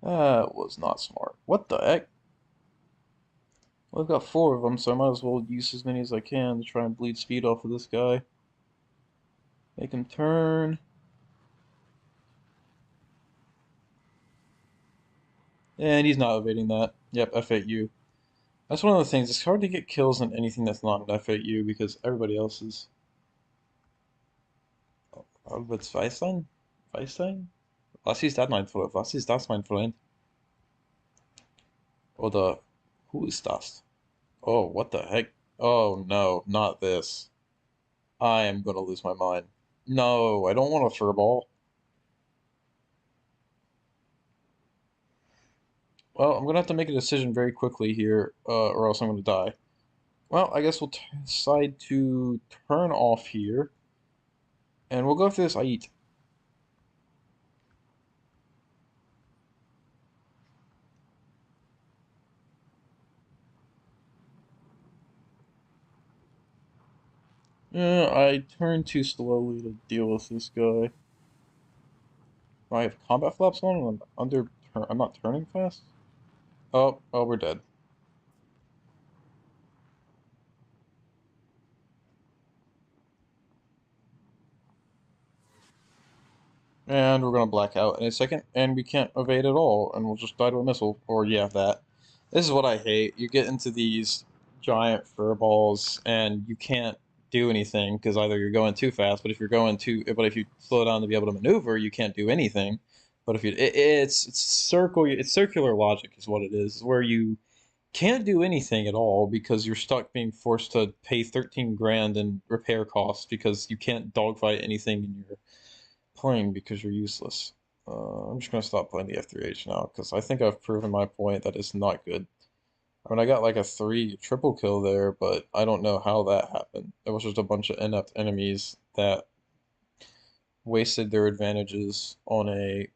That was not smart. What the heck? Well, I've got 4 of them, so I might as well use as many as I can to try and bleed speed off of this guy. Make him turn. And he's not evading that. Yep, F8U. That's one of the things. It's hard to get kills on anything that's not an F8U because everybody else is. What's Weißstein? Weißstein? Was ist das, mein Freund? Was ist das, mein Freund? Oder who is das? Oh, what the heck? Oh no, not this. I am gonna lose my mind. No, I don't want a furball. Well, I'm gonna have to make a decision very quickly here, or else I'm gonna die. Well, I guess we'll decide to turn off here, and we'll go after this Ait. Yeah, I turned too slowly to deal with this guy. I have combat flaps on, and I'm not turning fast. Oh, we're dead. And we're gonna black out in a second, and we can't evade at all, and we'll just die to a missile. Or yeah, that. This is what I hate. You get into these giant fur balls, and you can't do anything because either you're going too fast, but if you slow down to be able to maneuver, you can't do anything. But if it's circular logic is what it is, where you can't do anything at all because you're stuck being forced to pay 13 grand in repair costs because you can't dogfight anything in your plane because you're useless. I'm just gonna stop playing the F3H now because I think I've proven my point that it's not good. I mean, I got like a triple kill there, but I don't know how that happened. It was just a bunch of inept enemies that wasted their advantages on a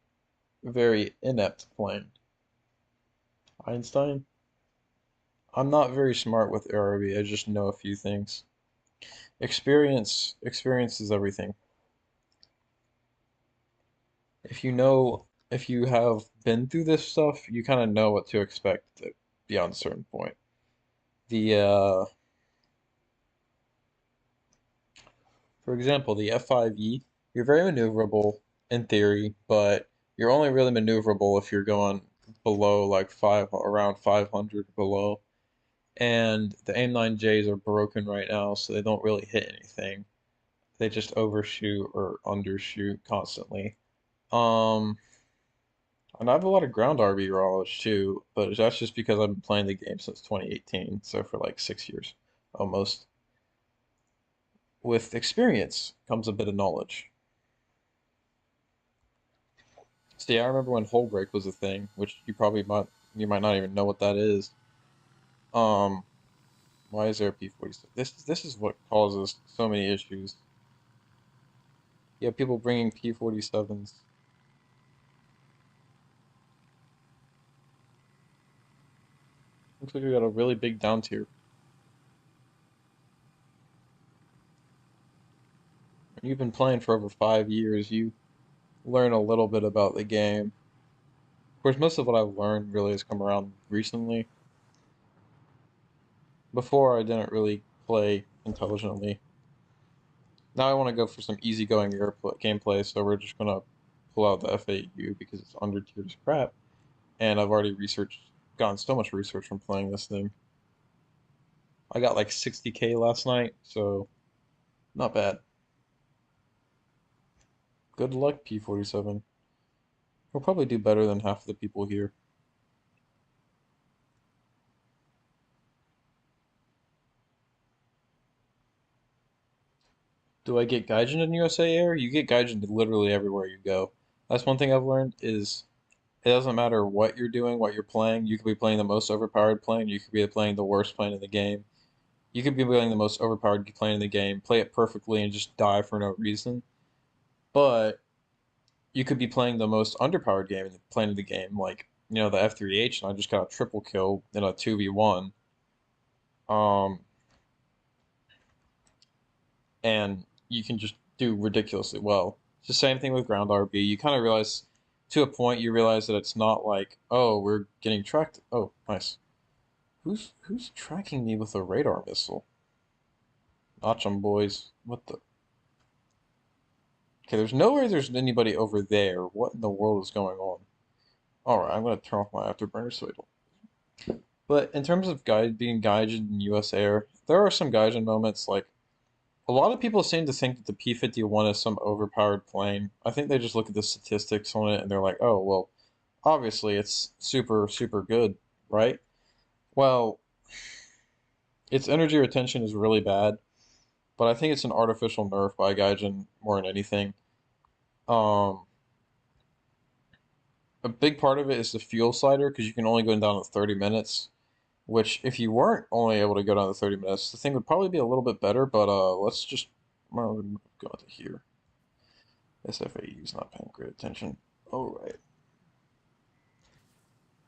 very inept plane. Einstein? I'm not very smart with ARB. I just know a few things. Experience is everything. If you have been through this stuff, you kind of know what to expect beyond a certain point. The For example, the F5E, you're very maneuverable in theory, but you're only really maneuverable if you're going below like around 500 below. And the AIM-9Js are broken right now, so they don't really hit anything. They just overshoot or undershoot constantly. Um, And I have a lot of ground RB knowledge too, but that's just because I've been playing the game since 2018, so for like 6 years almost. With experience comes a bit of knowledge. See, I remember when hole break was a thing, which you might not even know what that is. Um, why is there a P47? This is what causes so many issues. You have people bringing P47s. Looks like we got a really big down tier. You've been playing for over 5 years. You learn a little bit about the game. Of course, most of what I've learned really has come around recently. Before, I didn't really play intelligently. Now I want to go for some easygoing gameplay, so we're just gonna pull out the FAU because it's under tiered as crap. And I've already gotten so much research from playing this thing. I got like 60K last night, so not bad. Good luck, P47. We'll probably do better than half of the people here. Do I get Gaijin in USA Air? You get Gaijin literally everywhere you go. That's one thing I've learned is it doesn't matter what you're doing, what you're playing. You could be playing the most overpowered plane. You could be playing the worst plane in the game. You could be playing the most overpowered plane in the game, play it perfectly, and just die for no reason. But you could be playing the most underpowered plane in the game, like the F3H, and I just got a triple kill in a 2v1. Um, and you can just do ridiculously well. It's the same thing with ground RB. You kind of realize, to a point, you realize that it's not like, oh, we're getting tracked. Oh, nice. Who's tracking me with a radar missile? Notch 'em, boys. What the? Okay, there's nowhere there's anybody over there. What in the world is going on? Alright, I'm gonna turn off my afterburner so I don't. But in terms of being Gaijin in US Air, there are some Gaijin moments like a lot of people seem to think that the P-51 is some overpowered plane. I think they just look at the statistics on it and they're like, oh, well, obviously it's super, super good, right? Well, its energy retention is really bad, but I think it's an artificial nerf by Gaijin more than anything. Um, a big part of it is the fuel slider because you can only go down to 30 minutes, which if you weren't only able to go down to 30 minutes, the thing would probably be a little bit better, but let's just well, go into here. SFAU is not paying great attention. Alright.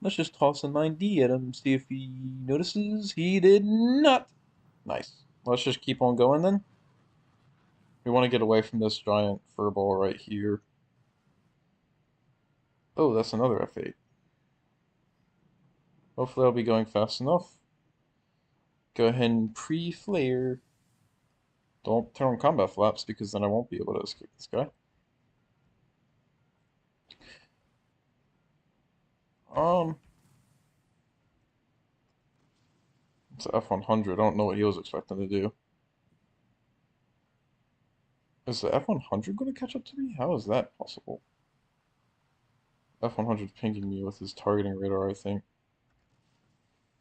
Let's just toss a 9D at him, see if he notices. He did not. Nice. Let's just keep on going then. We want to get away from this giant furball right here. Oh, that's another F8. Hopefully I'll be going fast enough. Go ahead and pre-flare. Don't turn on combat flaps because then I won't be able to escape this guy. Um, it's a F100. I don't know what he was expecting to do. Is the F100 going to catch up to me? How is that possible? F100 pinging me with his targeting radar, I think.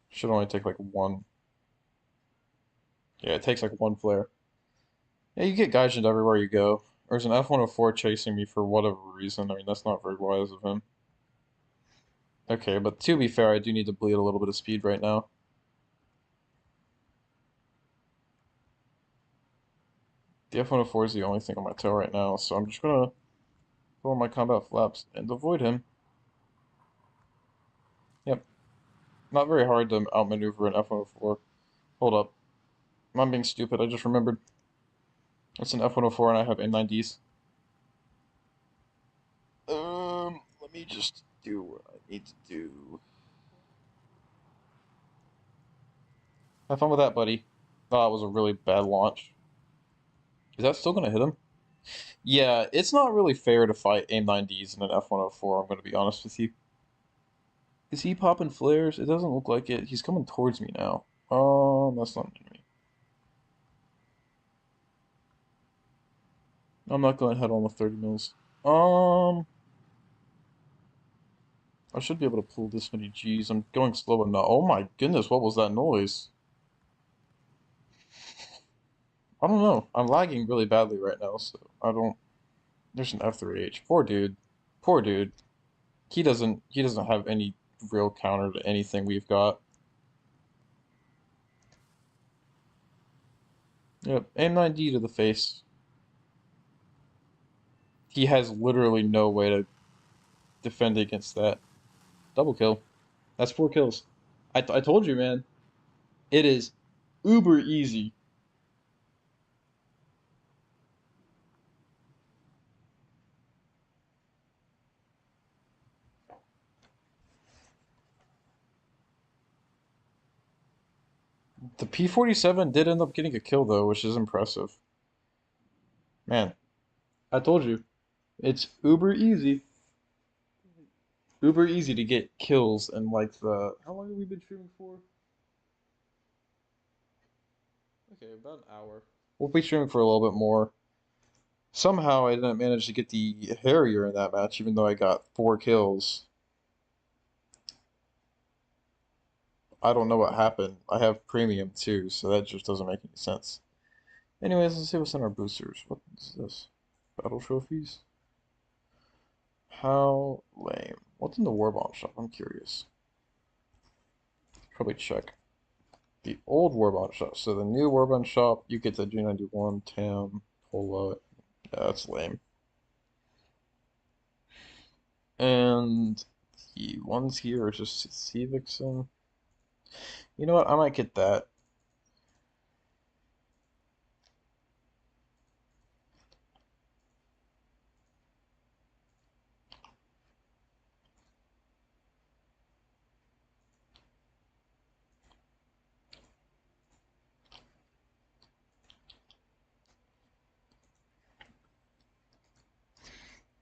Should only take like one. Yeah, it takes like one flare. Yeah, you get Gaijin everywhere you go. There's an F-104 chasing me for whatever reason. I mean, that's not very wise of him. Okay, but to be fair, I do need to bleed a little bit of speed right now. The F-104 is the only thing on my tail right now, so I'm just gonna pull on my combat flaps and avoid him. Yep, not very hard to outmaneuver an F-104. Hold up. I'm being stupid, I just remembered. It's an F-104 and I have N90s. Let me just do what I need to do. Have fun with that, buddy. Oh, that was a really bad launch. Is that still gonna hit him? Yeah, it's not really fair to fight AIM-9Ds in an F-104, I'm gonna be honest with you. Is he popping flares? It doesn't look like it. He's coming towards me now. That's not me. I'm not going to head on the 30 mils. Um, I should be able to pull this many Gs. I'm going slow enough. Oh my goodness, what was that noise? I don't know. I'm lagging really badly right now, so I don't. There's an F3H. Poor dude. Poor dude. He doesn't have any real counter to anything we've got. Yep, aim 9D to the face. He has literally no way to defend against that. Double kill. That's 4 kills. I told you, man. It is uber easy. The P47 did end up getting a kill though, which is impressive. Man, I told you. It's uber easy. Uber easy to get kills and like the how long have we been streaming for? Okay, about an hour. We'll be streaming for a little bit more. Somehow I didn't manage to get the Harrier in that match, even though I got 4 kills. I don't know what happened. I have premium too, so that just doesn't make any sense. Anyways, let's see what's in our boosters. What is this? Battle trophies? How lame. What's in the Warbomb shop? I'm curious. Probably check. The old Warbomb shop. So the new Warbomb shop, you get the G91, Tam, Polo. Yeah, that's lame. And the ones here are just Vixen. You know what? I might get that.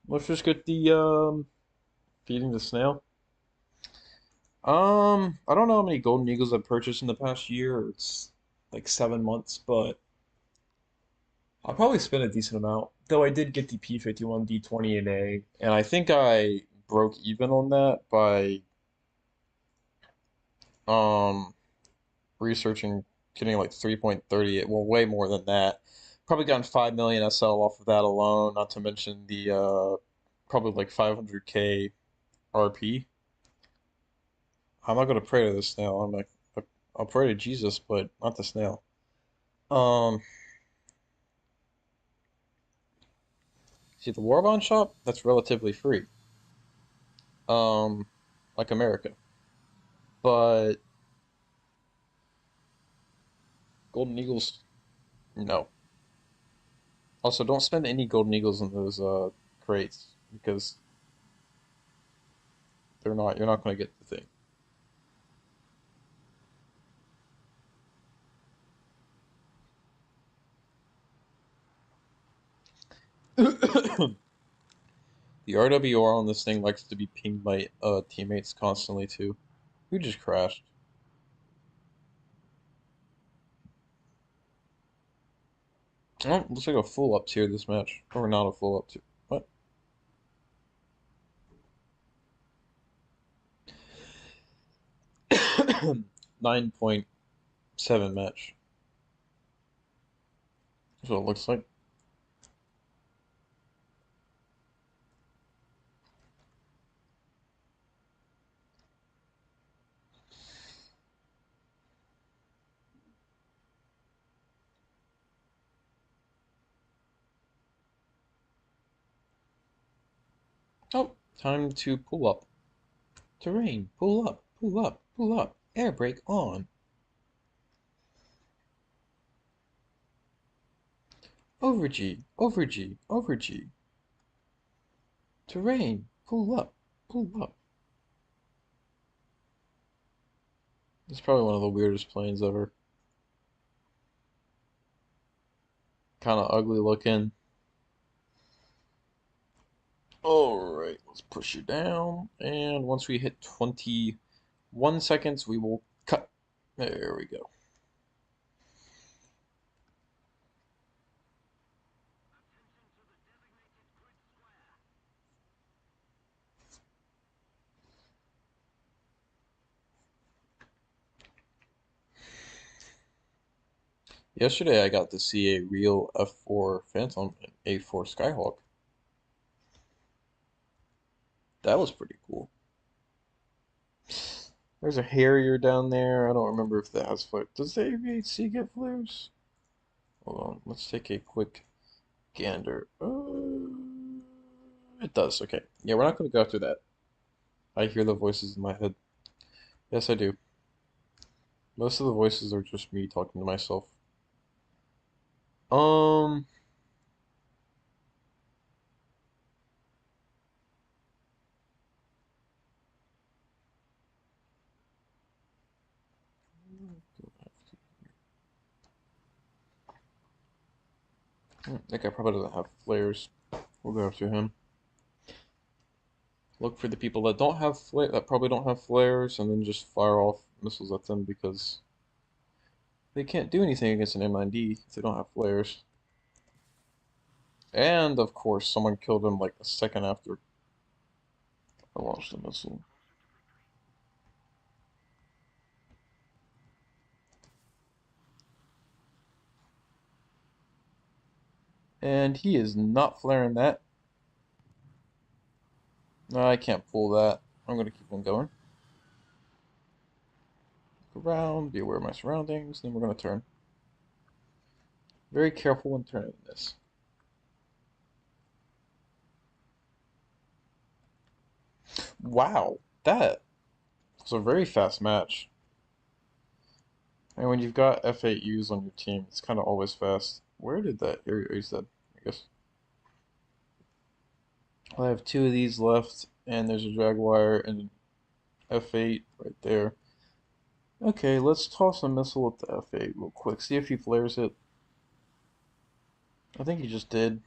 Let's just get the feeding the snail. I don't know how many golden eagles I've purchased in the past year. It's like 7 months, but I'll probably spend a decent amount. Though I did get the P51 D20 in A, and I think I broke even on that by um researching getting like 3.38, well, way more than that. Probably gotten 5 million SL off of that alone, not to mention the probably like 500K RP. I'm not gonna pray to the snail. I'm like, I'll pray to Jesus, but not the snail. Um, See the Warbond shop, that's relatively free. Um, like America. But Golden Eagles, no. Also, don't spend any Golden Eagles in those crates because you're not gonna get the thing. The RWR on this thing likes to be pinged by teammates constantly too. Who just crashed? Oh, looks like a full up tier this match. Or not a full up tier. What? 9.7 match. That's what it looks like. Oh, time to pull up. Terrain, pull up, pull up, pull up. Air brake on. Over G, over G, over G. Terrain, pull up, pull up. It's probably one of the weirdest planes ever. Kind of ugly looking. Alright, let's push you down. And once we hit 21 seconds, we will cut. There we go. Yesterday I got to see a real F4 Phantom and A4 Skyhawk. That was pretty cool. There's a Harrier down there. I don't remember if that has flares. Does the AV-8C get flares? Hold on, let's take a quick gander. It does. Okay. Yeah, we're not going to go after that. I hear the voices in my head. Yes, I do. Most of the voices are just me talking to myself. Um, that guy probably doesn't have flares. We'll go after him. Look for the people that don't have that probably don't have flares, and then just fire off missiles at them because they can't do anything against an M9D if they don't have flares. And of course, someone killed him like a second after I launched the missile. And he is not flaring that. No, I can't pull that. I'm gonna keep on going. Look around, be aware of my surroundings, then we're gonna turn. Very careful when turning this. Wow, that was a very fast match. And when you've got F8Us on your team, it's kind of always fast. Where did that area is that? I guess. I have two of these left, and there's a Jaguar and an F8 right there. Okay, let's toss a missile at the F8 real quick. See if he flares it. I think he just did.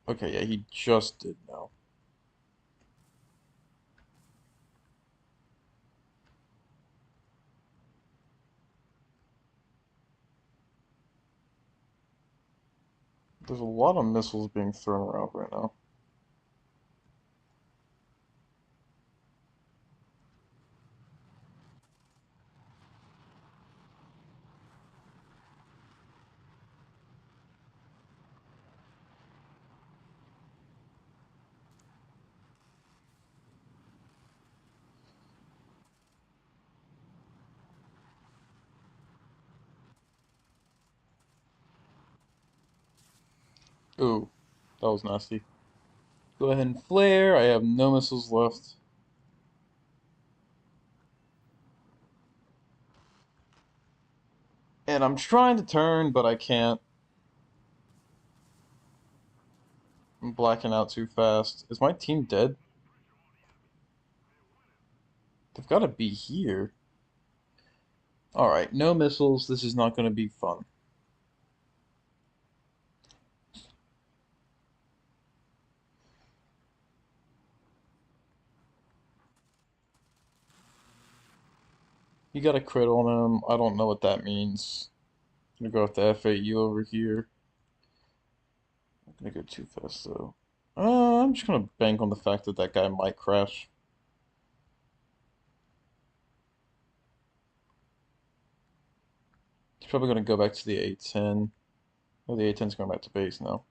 Okay, yeah, he just did now. There's a lot of missiles being thrown around right now. Ooh, that was nasty. Go ahead and flare. I have no missiles left. And I'm trying to turn, but I can't. I'm blacking out too fast. Is my team dead? They've got to be here. Alright, no missiles. This is not going to be fun. You got a crit on him. I don't know what that means. I'm gonna go with the F8U over here. I'm gonna go too fast though. I'm just gonna bank on the fact that that guy might crash. He's probably gonna go back to the A10. Oh, the A10's going back to base now.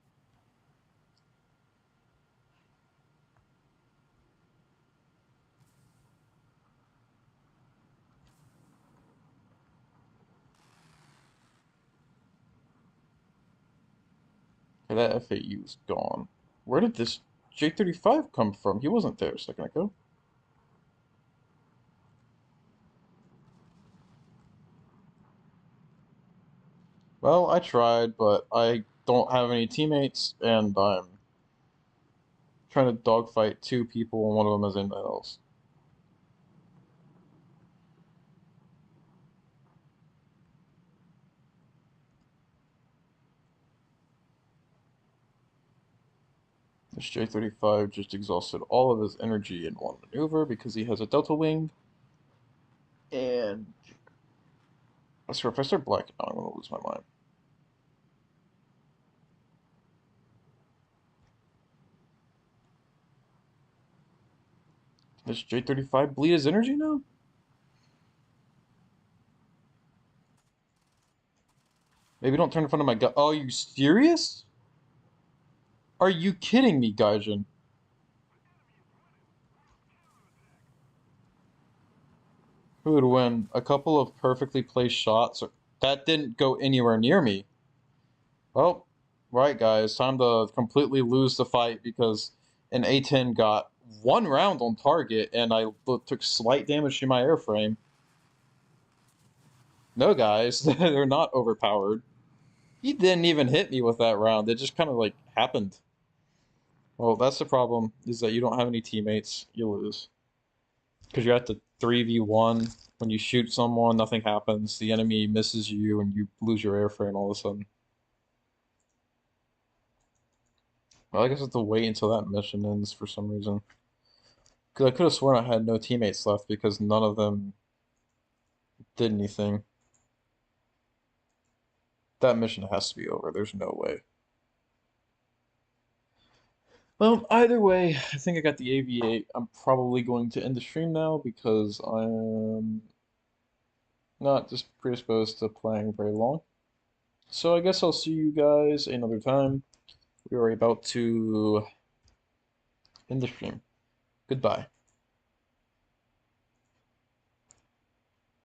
Okay, that F8U is gone. Where did this J35 come from? He wasn't there a second ago. Well, I tried, but I don't have any teammates, and I'm trying to dogfight two people, and one of them is in else. This J35 just exhausted all of his energy in one maneuver because he has a Delta Wing. And I swear, if I start blacking out, I'm gonna lose my mind. This J35 bleed his energy now? Maybe don't turn in front of my gun. Oh, are you serious? Are you kidding me, Gaijin? Who would win? A couple of perfectly placed shots? That didn't go anywhere near me. Well, right, guys. Time to completely lose the fight because an A10 got one round on target and I took slight damage to my airframe. No, guys. They're not overpowered. He didn't even hit me with that round. It just kind of like happened. Well, that's the problem, is that you don't have any teammates. You lose. Because you have to 3v1. When you shoot someone, nothing happens. The enemy misses you and you lose your airframe all of a sudden. Well, I guess I have to wait until that mission ends for some reason. Because I could have sworn I had no teammates left because none of them did anything. That mission has to be over. There's no way. Well, either way, I think I got the AV8. I'm probably going to end the stream now because I'm not just predisposed to playing very long. So I guess I'll see you guys another time. We are about to end the stream. Goodbye.